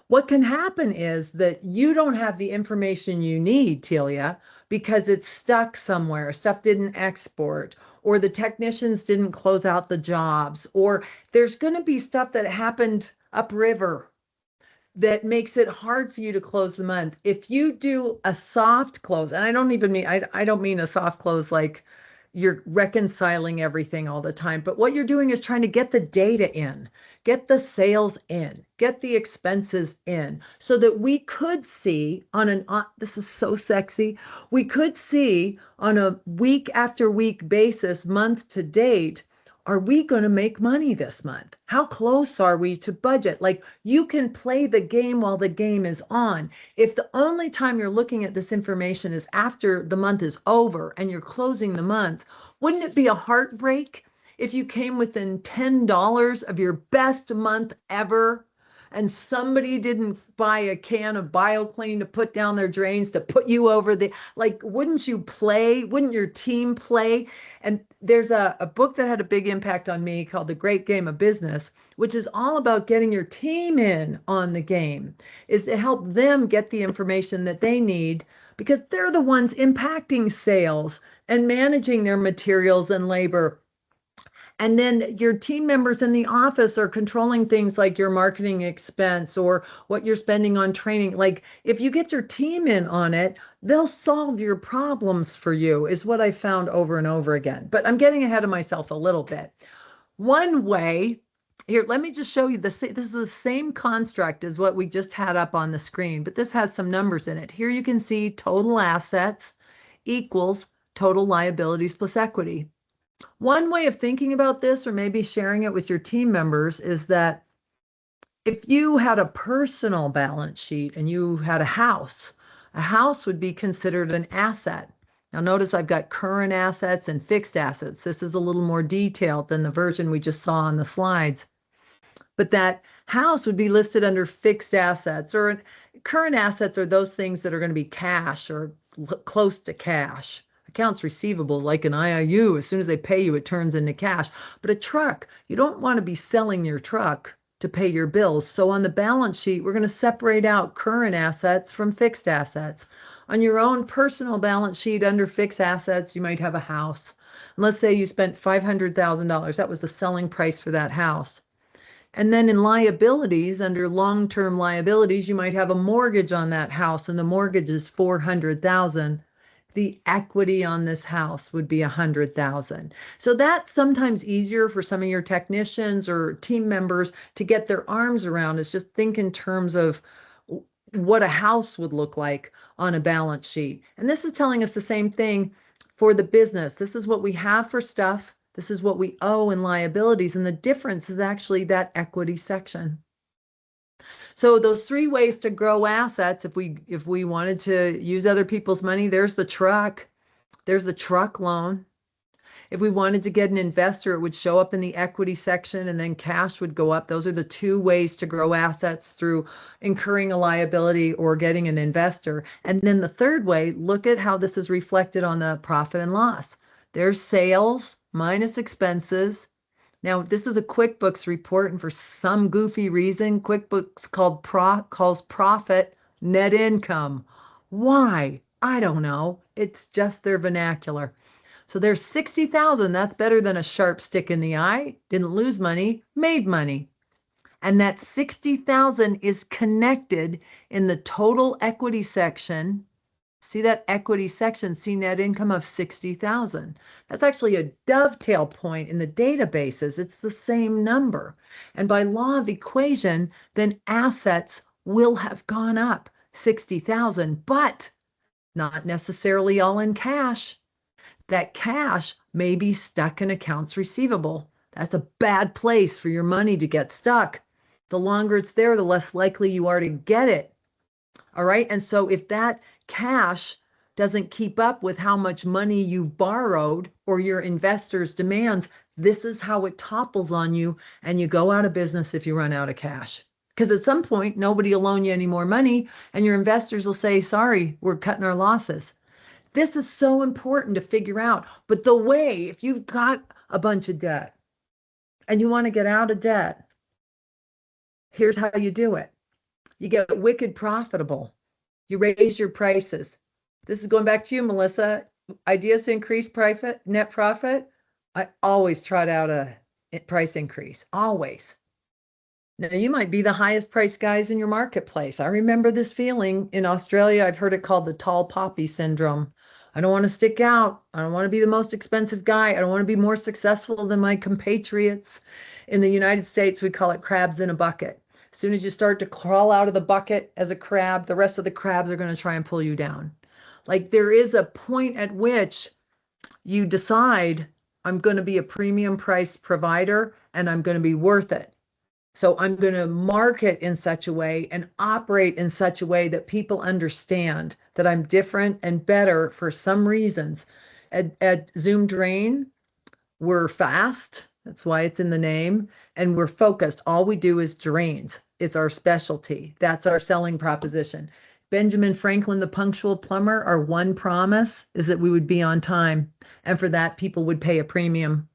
B: What can happen is that you don't have the information you need, Telia, because it's stuck somewhere. Stuff didn't export, or the technicians didn't close out the jobs, or there's going to be stuff that happened upriver that makes it hard for you to close the month. If you do a soft close, and I don't mean a soft close like you're reconciling everything all the time, but what you're doing is trying to get the data in, get the sales in, get the expenses in, so that we could see this is so sexy. We could see on a week after week basis, month to date, are we going to make money this month? How close are we to budget? Like, you can play the game while the game is on. If the only time you're looking at this information is after the month is over and you're closing the month, wouldn't it be a heartbreak if you came within $10 of your best month ever and somebody didn't buy a can of BioClean to put down their drains to put you over wouldn't you play? Wouldn't your team play? And there's a book that had a big impact on me called The Great Game of Business, which is all about getting your team in on the game, is to help them get the information that they need, because they're the ones impacting sales and managing their materials and labor. And then your team members in the office are controlling things like your marketing expense or what you're spending on training. Like, if you get your team in on it, they'll solve your problems for you, is what I found over and over again. But I'm getting ahead of myself a little bit. One way, here, let me just show you this. This is the same construct as what we just had up on the screen, but this has some numbers in it. Here you can see total assets equals total liabilities plus equity. One way of thinking about this, or maybe sharing it with your team members, is that if you had a personal balance sheet and you had a house would be considered an asset. Now notice I've got current assets and fixed assets. This is a little more detailed than the version we just saw on the slides. But that house would be listed under fixed assets, or current assets are those things that are going to be cash or close to cash. Accounts receivable, like an IOU, as soon as they pay you, it turns into cash. But a truck, you don't want to be selling your truck to pay your bills. So on the balance sheet, we're going to separate out current assets from fixed assets. On your own personal balance sheet under fixed assets, you might have a house. And let's say you spent $500,000. That was the selling price for that house. And then in liabilities, under long-term liabilities, you might have a mortgage on that house, and the mortgage is $400,000. The equity on this house would be $100,000. So that's sometimes easier for some of your technicians or team members to get their arms around, is just think in terms of what a house would look like on a balance sheet. And this is telling us the same thing for the business. This is what we have for stuff. This is what we owe in liabilities. And the difference is actually that equity section. So those 3 ways to grow assets, if we wanted to use other people's money, there's the truck loan. If we wanted to get an investor, it would show up in the equity section and then cash would go up. Those are the 2 ways to grow assets, through incurring a liability or getting an investor. And then the 3rd way, look at how this is reflected on the profit and loss. There's sales minus expenses. Now, this is a QuickBooks report, and for some goofy reason, QuickBooks calls profit net income. Why? I don't know. It's just their vernacular. So there's 60,000. That's better than a sharp stick in the eye. Didn't lose money, made money. And that 60,000 is connected in the total equity section. See that equity section, see net income of 60,000. That's actually a dovetail point in the databases. It's the same number. And by law of equation, then assets will have gone up 60,000, but not necessarily all in cash. That cash may be stuck in accounts receivable. That's a bad place for your money to get stuck. The longer it's there, the less likely you are to get it. All right. And so if that cash doesn't keep up with how much money you've borrowed or your investors' demands, this is how it topples on you and you go out of business if you run out of cash. Because at some point, nobody will loan you any more money and your investors will say, sorry, we're cutting our losses. This is so important to figure out. But the way, if you've got a bunch of debt and you want to get out of debt, here's how you do it. You get wicked profitable. You raise your prices. This is going back to you, Melissa. Ideas to increase net profit. I always trot out a price increase, always. Now, you might be the highest priced guys in your marketplace. I remember this feeling in Australia. I've heard it called the tall poppy syndrome. I don't want to stick out. I don't want to be the most expensive guy. I don't want to be more successful than my compatriots. In the United States, we call it crabs in a bucket. As soon as you start to crawl out of the bucket as a crab, the rest of the crabs are going to try and pull you down. Like, there is a point at which you decide, I'm going to be a premium price provider and I'm going to be worth it. So I'm going to market in such a way and operate in such a way that people understand that I'm different and better for some reasons. At Zoom Drain, we're fast. That's why it's in the name. And we're focused. All we do is drains. It's our specialty. That's our selling proposition. Benjamin Franklin, the punctual plumber, our one promise is that we would be on time. And for that, people would pay a premium.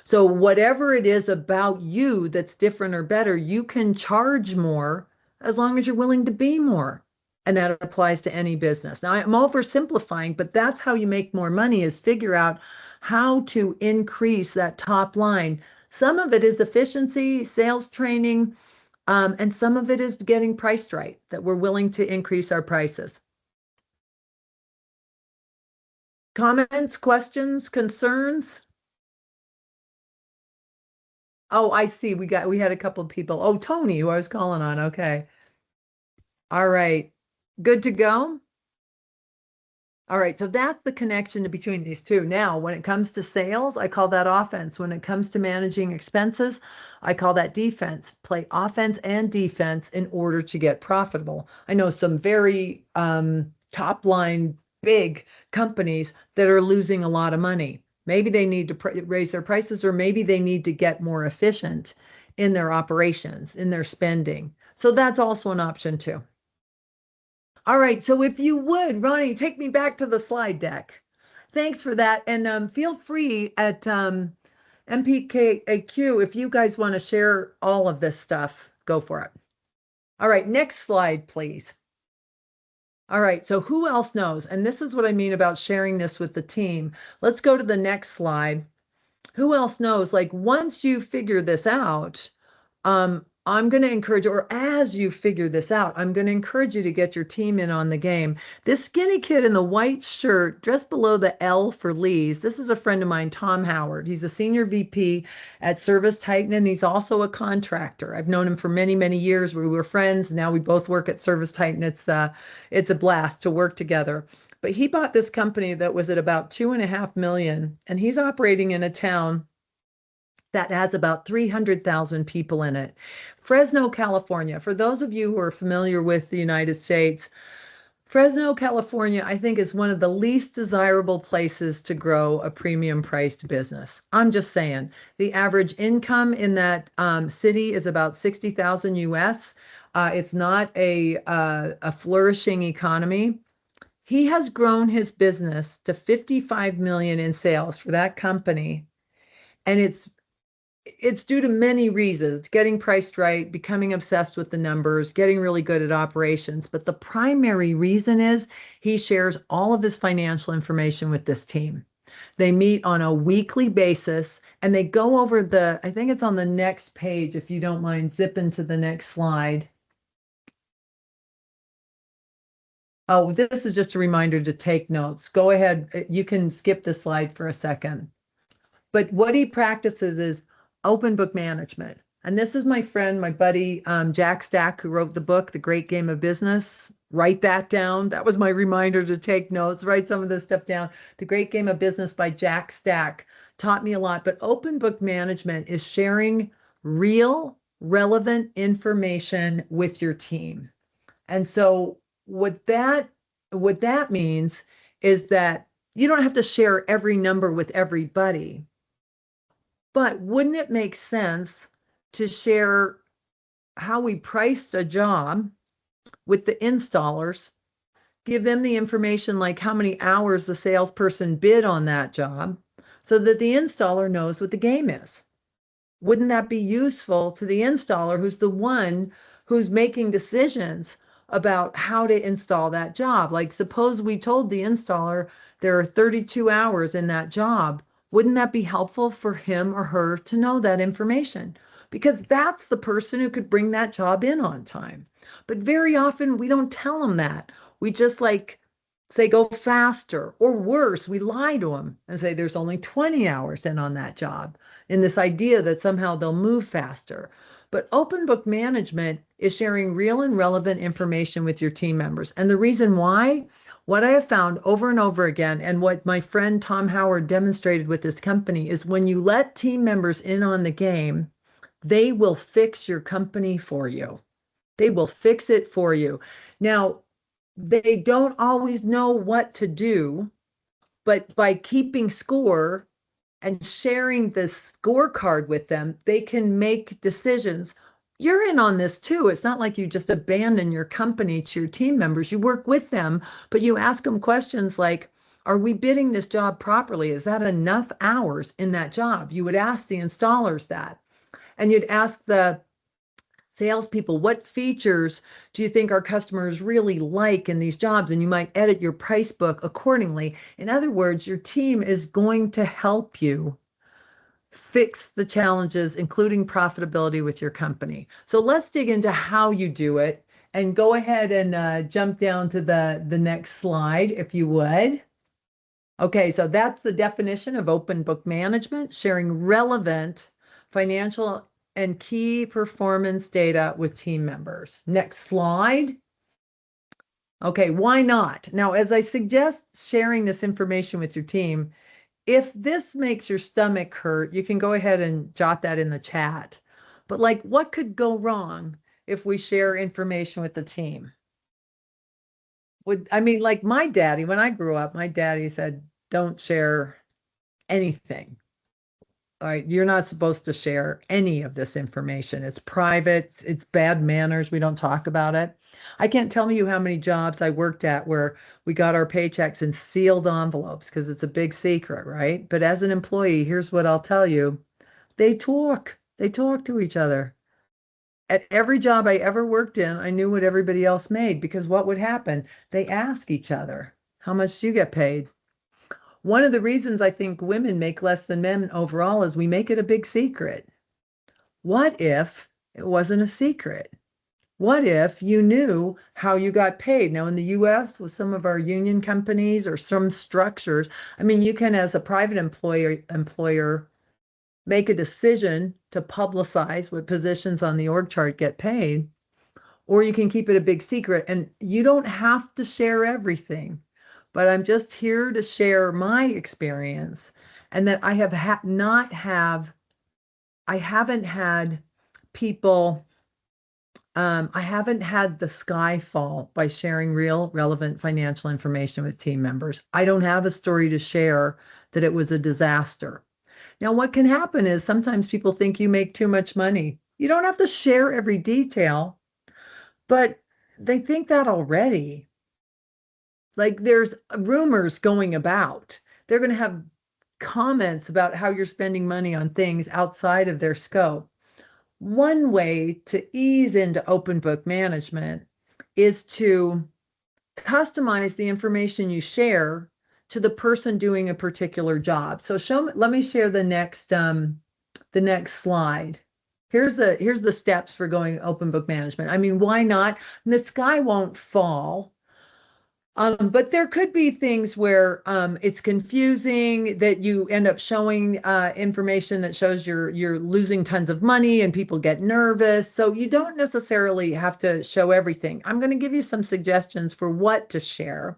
B: So whatever it is about you that's different or better, you can charge more as long as you're willing to be more. And that applies to any business. Now, I'm oversimplifying, but that's how you make more money, is figure out how to increase that top line. Some of it is efficiency, sales training, and some of it is getting priced right, that we're willing to increase our prices. Comments, questions, concerns? Oh, I see. We had a couple of people. Oh, Tony, who I was calling on. Okay. All right. Good to go. All right. So that's the connection between these two. Now, when it comes to sales, I call that offense. When it comes to managing expenses, I call that defense. Play offense and defense in order to get profitable. I know some very top line big companies that are losing a lot of money. Maybe they need to raise their prices, or maybe they need to get more efficient in their operations, in their spending. So that's also an option too. All right, so if you would, Ronnie, take me back to the slide deck. Thanks for that. And feel free at MPKAQ, if you guys want to share all of this stuff, go for it. All right, next slide, please. All right, so who else knows? And this is what I mean about sharing this with the team. Let's go to the next slide. Who else knows? Like, once you figure this out, I'm going to encourage, or as you figure this out, I'm going to encourage you to get your team in on the game. This skinny kid in the white shirt, dressed below the L for Lee's, this is a friend of mine, Tom Howard. He's a senior VP at ServiceTitan, and he's also a contractor. I've known him for many, many years. We were friends. Now we both work at ServiceTitan. It's a blast to work together. But he bought this company that was at about 2.5 million, and he's operating in a town that has about 300,000 people in it. Fresno, California. For those of you who are familiar with the United States, Fresno, California, I think is one of the least desirable places to grow a premium priced business. I'm just saying, the average income in that city is about 60,000 US. It's not a flourishing economy. He has grown his business to 55 million in sales for that company, and it's due to many reasons: getting priced right, becoming obsessed with the numbers, getting really good at operations. But the primary reason is he shares all of his financial information with this team. They meet on a weekly basis and they go over I think it's on the next page, if you don't mind zipping to the next slide. Oh, this is just a reminder to take notes. Go ahead. You can skip the slide for a second. But what he practices is open book management. And this is my friend, my buddy, Jack Stack, who wrote the book, The Great Game of Business. Write that down. That was my reminder to take notes, write some of this stuff down. The Great Game of Business by Jack Stack taught me a lot. But open book management is sharing real, relevant information with your team. And so what that means is that you don't have to share every number with everybody. But wouldn't it make sense to share how we priced a job with the installers, give them the information like how many hours the salesperson bid on that job, so that the installer knows what the game is? Wouldn't that be useful to the installer, who's the one who's making decisions about how to install that job? Like, suppose we told the installer there are 32 hours in that job. Wouldn't that be helpful for him or her to know that information? Because that's the person who could bring that job in on time. But very often we don't tell them that. We just say go faster, or worse, we lie to them and say there's only 20 hours in on that job, in this idea that somehow they'll move faster. But open book management is sharing real and relevant information with your team members. And the reason why, what I have found over and over again, and what my friend Tom Howard demonstrated with this company, is when you let team members in on the game, they will fix your company for you. They will fix it for you. Now, they don't always know what to do, but by keeping score and sharing the scorecard with them, they can make decisions. You're in on this too. It's not like you just abandon your company to your team members. You work with them, but you ask them questions like, are we bidding this job properly? Is that enough hours in that job? You would ask the installers that. And you'd ask the salespeople, what features do you think our customers really like in these jobs? And you might edit your price book accordingly. In other words, your team is going to help you fix the challenges, including profitability with your company. So let's dig into how you do it, and go ahead and jump down to the next slide, if you would. Okay, so that's the definition of open book management: sharing relevant financial and key performance data with team members. Next slide. Okay, why not? Now, as I suggest sharing this information with your team, if this makes your stomach hurt, you can go ahead and jot that in the chat. But what could go wrong if we share information with the team? Like my daddy, when I grew up, my daddy said, don't share anything. All right, you're not supposed to share any of this information. It's private, it's bad manners. We don't talk about it. I can't tell you how many jobs I worked at where we got our paychecks in sealed envelopes because it's a big secret, right? But as an employee, here's what I'll tell you. They talk to each other. At every job I ever worked in, I knew what everybody else made, because what would happen? They ask each other, how much do you get paid? One of the reasons I think women make less than men overall is we make it a big secret. What if It wasn't a secret. What if you knew how you got paid? Now, in the US, with some of our union companies or some structures, I mean, you can, as a private employer, make a decision to publicize what positions on the org chart get paid, or you can keep it a big secret. And you don't have to share everything, but I'm just here to share my experience, and that I have not have I haven't had people I haven't had the sky fall by sharing real relevant financial information with team members. I don't have a story to share that it was a disaster. Now, what can happen is sometimes people think you make too much money. You don't have to share every detail, but they think that already. Like there's rumors going about. They're going to have comments about how you're spending money on things outside of their scope. One way to ease into open book management is to customize the information you share to the person doing a particular job. So let me share the next slide. Here's the steps for going open book management. I mean, why not? And the sky won't fall. But there could be things where it's confusing, that you end up showing information that shows you're losing tons of money and people get nervous. So you don't necessarily have to show everything. I'm going to give you some suggestions for what to share.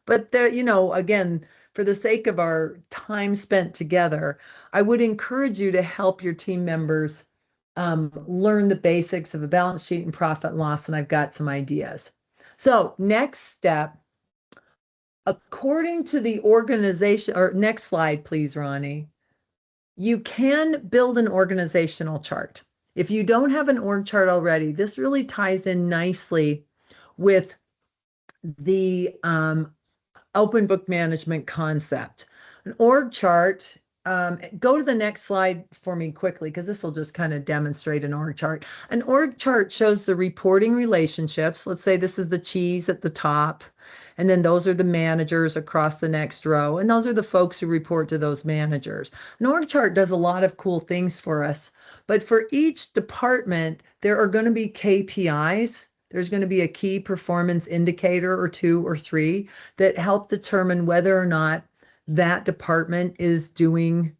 B: But there, again, for the sake of our time spent together, I would encourage you to help your team members learn the basics of a balance sheet and profit and loss, and I've got some ideas. So next step. According to the organization, or next slide, please, Ronnie, you can build an organizational chart. If you don't have an org chart already, this really ties in nicely with the open book management concept. An org chart, go to the next slide for me quickly, because this will just kind of demonstrate an org chart. An org chart shows the reporting relationships. Let's say this is the cheese at the top, and then those are the managers across the next row, and those are the folks who report to those managers. An org chart does a lot of cool things for us, but for each department, there are going to be KPIs. There's going to be a key performance indicator or 2 or 3 that help determine whether or not that department is doing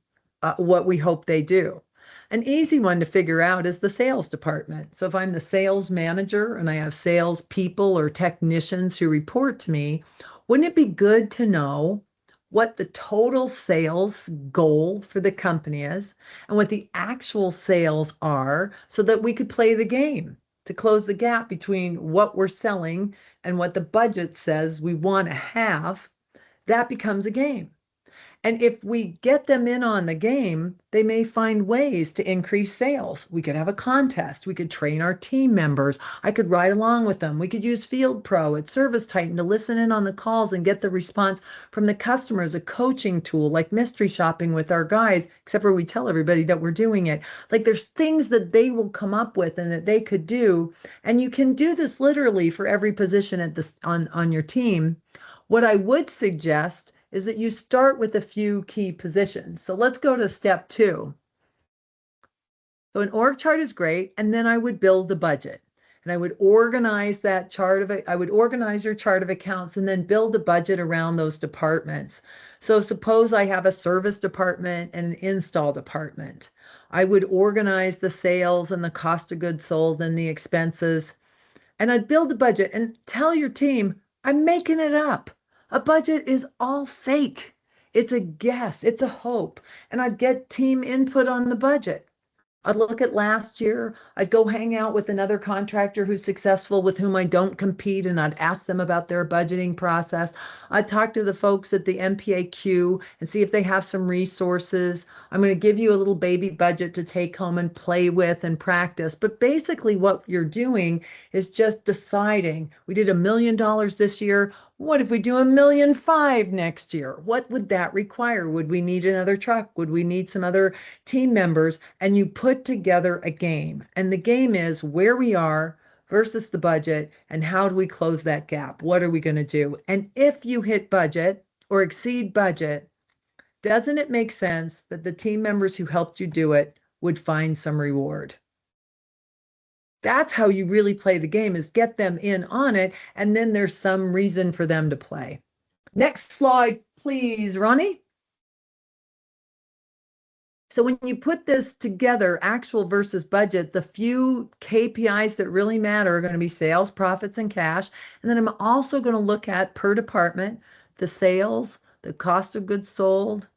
B: what we hope they do. An easy one to figure out is the sales department. So if I'm the sales manager and I have sales people or technicians who report to me, wouldn't it be good to know what the total sales goal for the company is and what the actual sales are, so that we could play the game to close the gap between what we're selling and what the budget says we want to have? That becomes a game. And if we get them in on the game, they may find ways to increase sales. We could have a contest. We could train our team members. I could ride along with them. We could use Field Pro at ServiceTitan to listen in on the calls and get the response from the customers, a coaching tool like mystery shopping with our guys, except for we tell everybody that we're doing it. Like there's things that they will come up with and that they could do. And you can do this literally for every position at this on your team. What I would suggest is that you start with a few key positions. So let's go to step 2. So an org chart is great, and then I would build the budget. And I would organize that I would organize your chart of accounts and then build a budget around those departments. So suppose I have a service department and an install department. I would organize the sales and the cost of goods sold and the expenses. And I'd build a budget and tell your team, I'm making it up. A budget is all fake. It's a guess, it's a hope. And I'd get team input on the budget. I'd look at last year. I'd go hang out with another contractor who's successful with whom I don't compete, and I'd ask them about their budgeting process. I'd talk to the folks at the MPAQ and see if they have some resources. I'm going to give you a little baby budget to take home and play with and practice. But basically what you're doing is just deciding, we did $1 million this year. What if we do $1.5 million next year? What would that require? Would we need another truck? Would we need some other team members? And you put together a game. And the game is where we are versus the budget, and how do we close that gap? What are we going to do? And if you hit budget or exceed budget, doesn't it make sense that the team members who helped you do it would find some reward? That's how you really play the game, is get them in on it, and then there's some reason for them to play. Next slide, please, Ronnie. So when you put this together, actual versus budget, the few KPIs that really matter are going to be sales, profits, and cash. And then I'm also going to look at per department, the sales, the cost of goods sold,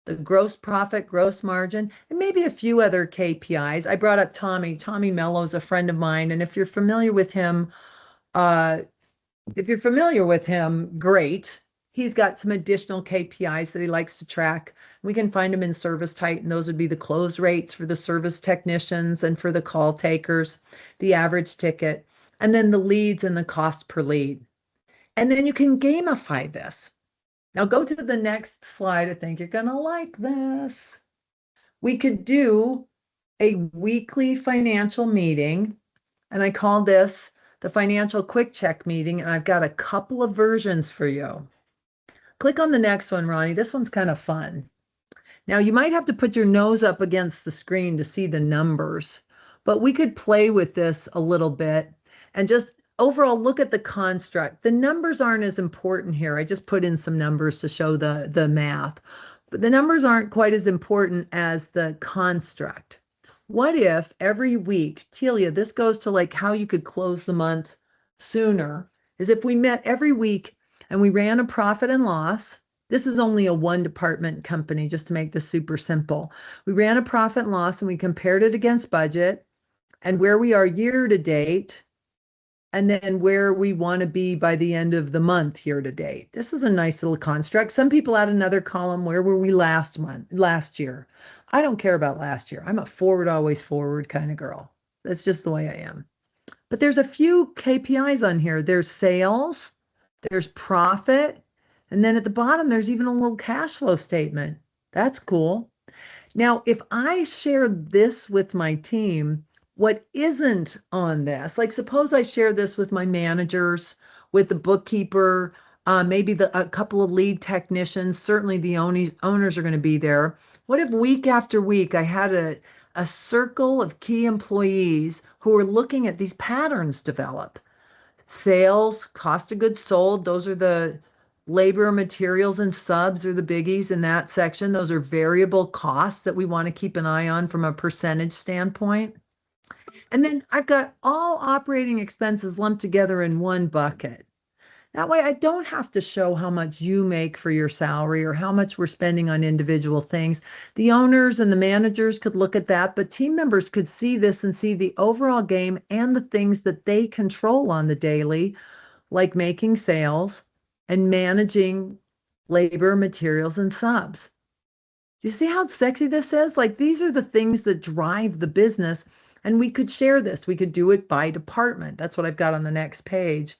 B: the gross profit, gross margin, and maybe a few other KPIs. I brought up Tommy. Tommy Mello's a friend of mine. And if you're familiar with him, great. He's got some additional KPIs that he likes to track. We can find them in ServiceTitan. Those would be the close rates for the service technicians and for the call takers, the average ticket, and then the leads and the cost per lead. And then you can gamify this. Now go to the next slide. I think you're going to like this. We could do a weekly financial meeting, and I call this the financial quick check meeting, and I've got a couple of versions for you. Click on the next one, Ronnie. This one's kind of fun. Now, you might have to put your nose up against the screen to see the numbers, but we could play with this a little bit and just overall look at the construct. The numbers aren't as important here. I just put in some numbers to show the math, but the numbers aren't quite as important as the construct. What if every week, Telia, this goes to like how you could close the month sooner, is if we met every week and we ran a profit and loss. This is only a one department company, just to make this super simple. We ran a profit and loss and we compared it against budget and where we are year to date, and then where we want to be by the end of the month year to date. This is a nice little construct. Some people add another column, where were we last year? I don't care about last year. I'm a forward, always forward kind of girl. That's just the way I am. But there's a few KPIs on here. There's sales, there's profit, and then at the bottom, there's even a little cash flow statement. That's cool. Now, if I share this with my team, what isn't on this, like suppose I share this with my managers, with the bookkeeper, maybe a couple of lead technicians, certainly the owners are going to be there. What if week after week I had a circle of key employees who are looking at these patterns develop? Sales, cost of goods sold, those are the labor, materials, and subs are the biggies in that section. Those are variable costs that we want to keep an eye on from a percentage standpoint. And then I've got all operating expenses lumped together in one bucket. That way I don't have to show how much you make for your salary or how much we're spending on individual things. The owners and the managers could look at that, but team members could see this and see the overall game and the things that they control on the daily, like making sales and managing labor, materials, and subs. Do you see how sexy this is? Like, these are the things that drive the business, and we could share this. We could do it by department. That's what I've got on the next page.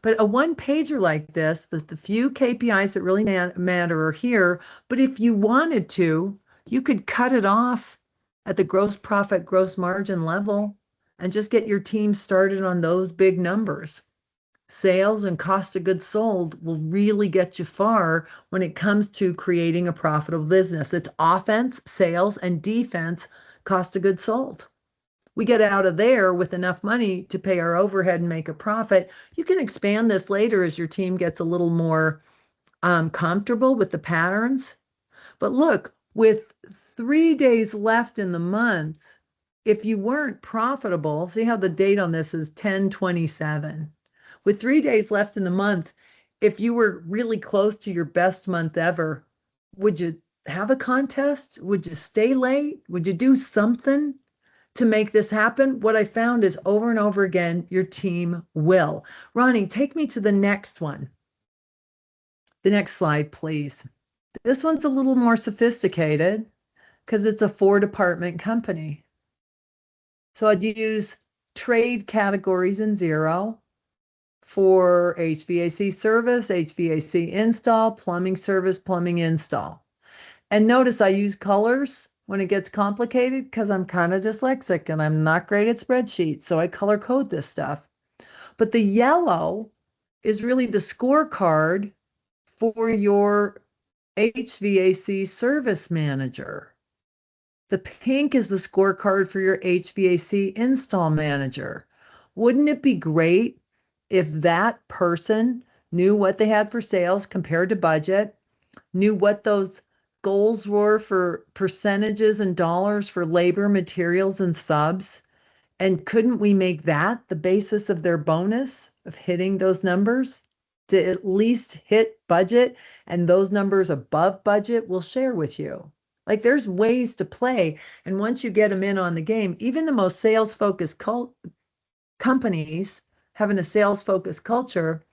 B: But a one pager like this, the few KPIs that really matter are here. But if you wanted to, you could cut it off at the gross profit, gross margin level and just get your team started on those big numbers. Sales and cost of goods sold will really get you far when it comes to creating a profitable business. It's offense, sales, and defense, cost of goods sold. We get out of there with enough money to pay our overhead and make a profit. You can expand this later as your team gets a little more comfortable with the patterns. But look, with 3 days left in the month, if you weren't profitable, see how the date on this is 10/27. With 3 days left in the month, if you were really close to your best month ever, would you have a contest? Would you stay late? Would you do something to make this happen? What I found is over and over again, your team will. Ronnie, take me to the next one. The next slide, please. This one's a little more sophisticated because it's a 4-department company. So I'd use trade categories in 0 for HVAC service, HVAC install, plumbing service, plumbing install. And notice I use colors when it gets complicated because I'm kind of dyslexic and I'm not great at spreadsheets, so I color code this stuff. But the yellow is really the scorecard for your HVAC service manager. The pink is the scorecard for your HVAC install manager. Wouldn't it be great if that person knew what they had for sales compared to budget, knew what those goals were for percentages and dollars for labor, materials, and subs? And couldn't we make that the basis of their bonus of hitting those numbers? To at least hit budget, and those numbers above budget we'll share with you. Like there's ways to play. And once you get them in on the game, even the most sales focused companies having a sales focused culture,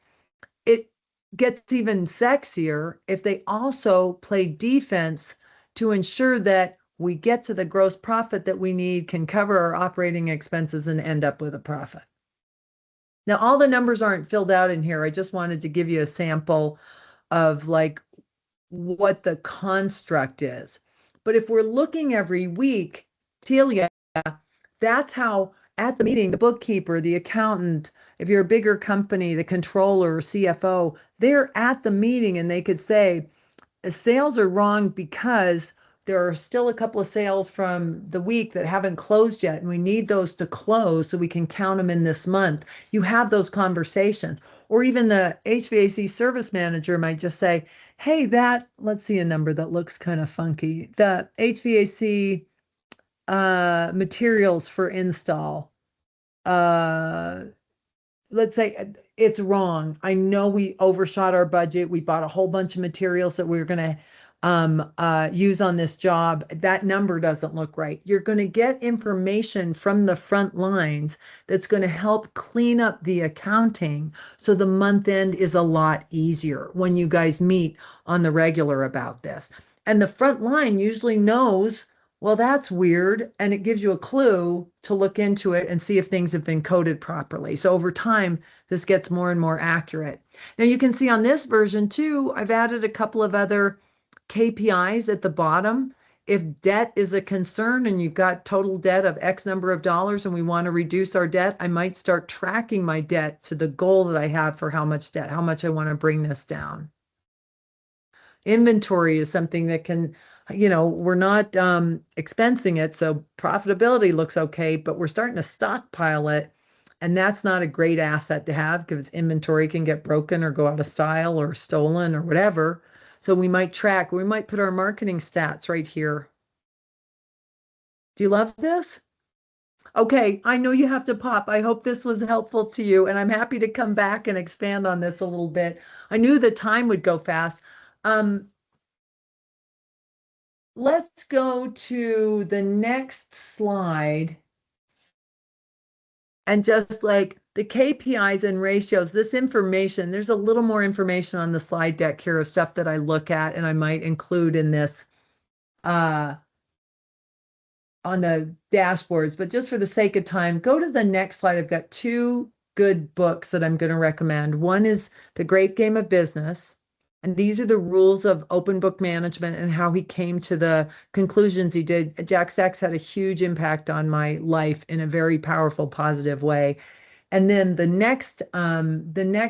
B: it gets even sexier if they also play defense to ensure that we get to the gross profit that we need, can cover our operating expenses, and end up with a profit. Now, all the numbers aren't filled out in here. I just wanted to give you a sample of like what the construct is. But if we're looking every week, Telia, that's how at the meeting, the bookkeeper, the accountant, if you're a bigger company, the controller, CFO, they're at the meeting and they could say, sales are wrong because there are still a couple of sales from the week that haven't closed yet, and we need those to close so we can count them in this month. You have those conversations. Or even the HVAC service manager might just say, hey, let's see a number that looks kind of funky. The HVAC materials for install. Let's say it's wrong. I know we overshot our budget. We bought a whole bunch of materials that we were going to use on this job. That number doesn't look right. You're going to get information from the front lines that's going to help clean up the accounting so the month end is a lot easier when you guys meet on the regular about this. And the front line usually knows, well, that's weird, and it gives you a clue to look into it and see if things have been coded properly. So over time, this gets more and more accurate. Now you can see on this version too, I've added a couple of other KPIs at the bottom. If debt is a concern and you've got total debt of X number of dollars and we want to reduce our debt, I might start tracking my debt to the goal that I have for how much debt, how much I want to bring this down. Inventory is something that can, we're not expensing it, so profitability looks okay, but we're starting to stockpile it. And that's not a great asset to have because inventory can get broken or go out of style or stolen or whatever. So we might put our marketing stats right here. Do you love this? Okay, I know you have to pop. I hope this was helpful to you, and I'm happy to come back and expand on this a little bit. I knew the time would go fast. Let's go to the next slide. And just like the KPIs and ratios, this information, there's a little more information on the slide deck here of stuff that I look at and I might include in this on the dashboards. But just for the sake of time, go to the next slide. I've got two good books that I'm going to recommend. One is The Great Game of Business. And these are the rules of open book management and how he came to the conclusions he did. Jack Sachs had a huge impact on my life in a very powerful, positive way. And then the next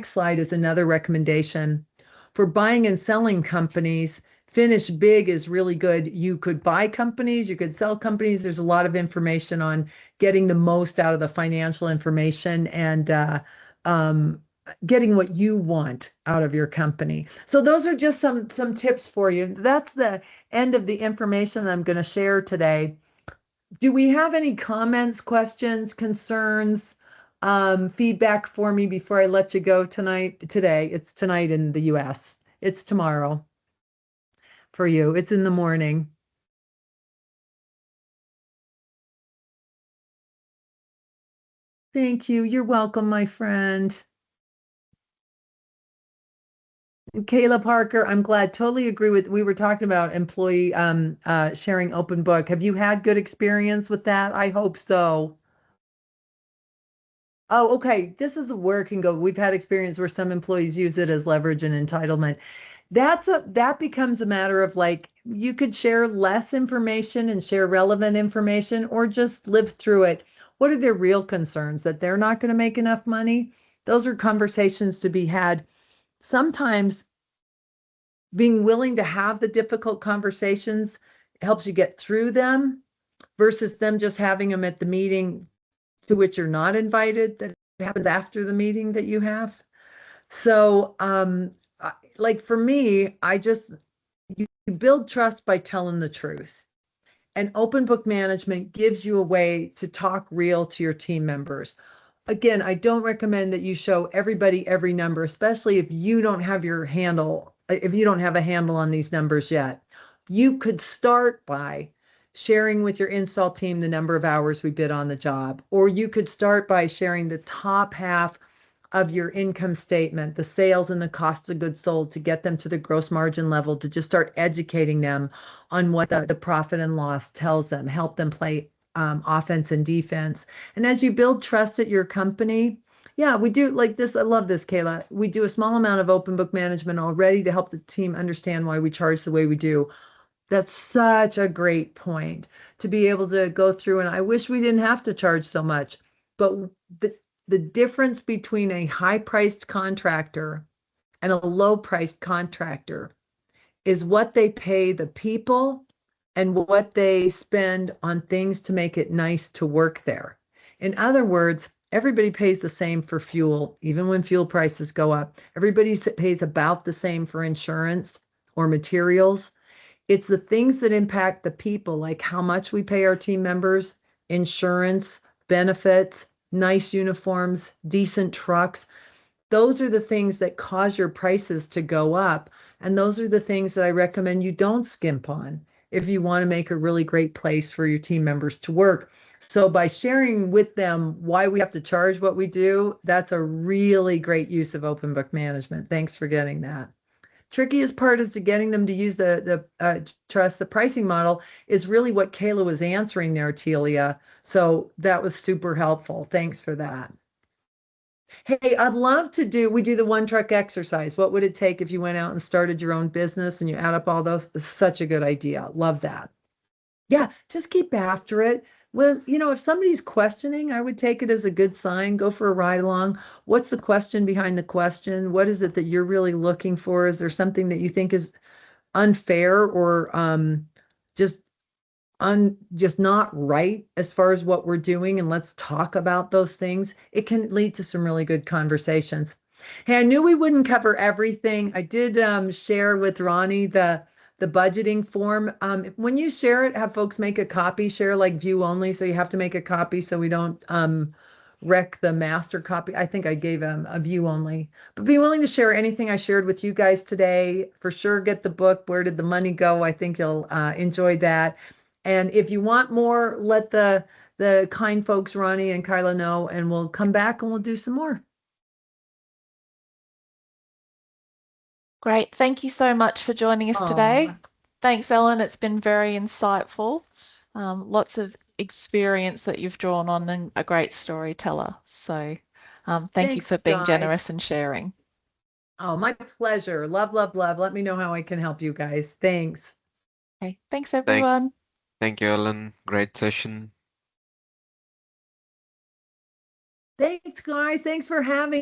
B: slide is another recommendation for buying and selling companies. Finish Big is really good. You could buy companies, you could sell companies. There's a lot of information on getting the most out of the financial information and getting what you want out of your company. So those are just some tips for you. That's the end of the information I'm going to share today. Do we have any comments, questions, concerns, feedback for me before I let you go today? It's tonight in the US. It's tomorrow for you. It's in the morning. Thank you. You're welcome, my friend. Kayla Parker, I'm glad. Totally agree with. We were talking about employee sharing open book. Have you had good experience with that? I hope so. Oh, okay. This is where it can go. We've had experience where some employees use it as leverage and entitlement. That becomes a matter of like, you could share less information and share relevant information or just live through it. What are their real concerns? That they're not going to make enough money? Those are conversations to be had. Sometimes being willing to have the difficult conversations helps you get through them. versus them just having them at the meeting to which you're not invited, that happens after the meeting that you have. So, like for me, you build trust by telling the truth. And open book management gives you a way to talk real to your team members. Again, I don't recommend that you show everybody every number, especially if you don't have a handle on these numbers yet. You could start by sharing with your install team the number of hours we bid on the job, or you could start by sharing the top half of your income statement, the sales and the cost of goods sold, to get them to the gross margin level, to just start educating them on what the profit and loss tells them, help them play offense and defense. And as you build trust at your company, yeah, we do like this. I love this, Kayla. We do a small amount of open book management already to help the team understand why we charge the way we do. That's such a great point, to be able to go through. And I wish we didn't have to charge so much, but the difference between a high-priced contractor and a low-priced contractor is what they pay the people and what they spend on things to make it nice to work there. In other words, everybody pays the same for fuel, even when fuel prices go up. Everybody pays about the same for insurance or materials. It's the things that impact the people, like how much we pay our team members, insurance, benefits, nice uniforms, decent trucks. Those are the things that cause your prices to go up. And those are the things that I recommend you don't skimp on if you want to make a really great place for your team members to work. So by sharing with them why we have to charge what we do, that's a really great use of open book management. Thanks for getting that. Trickiest part is to getting them to use trust. The pricing model is really what Kayla was answering there, Telia. So that was super helpful. Thanks for that. Hey, I'd love to we do the one truck exercise. What would it take if you went out and started your own business and you add up all those? It's such a good idea. Love that. Yeah, just keep after it. Well, if somebody's questioning, I would take it as a good sign. Go for a ride along. What's the question behind the question? What is it that you're really looking for? Is there something that you think is unfair or just just not right as far as what we're doing? And let's talk about those things. It can lead to some really good conversations. Hey, I knew we wouldn't cover everything. I did share with Ronnie the budgeting form. When you share it, have folks make a copy, share like view only. So you have to make a copy so we don't wreck the master copy. I think I gave a view only, but be willing to share anything I shared with you guys today. For sure, get the book, Where Did the Money Go? I think you'll enjoy that. And if you want more, let the kind folks, Ronnie and Kyla, know, and we'll come back and we'll do some more.
A: Great. Thank you so much for joining us today. Thanks, Ellen. It's been very insightful. Lots of experience that you've drawn on and a great storyteller. So thank you for being generous and sharing.
B: Oh, my pleasure. Love, love, love. Let me know how I can help you guys. Thanks.
A: Okay. Thanks, everyone.
E: Thank you, Ellen. Great session.
B: Thanks, guys. Thanks for having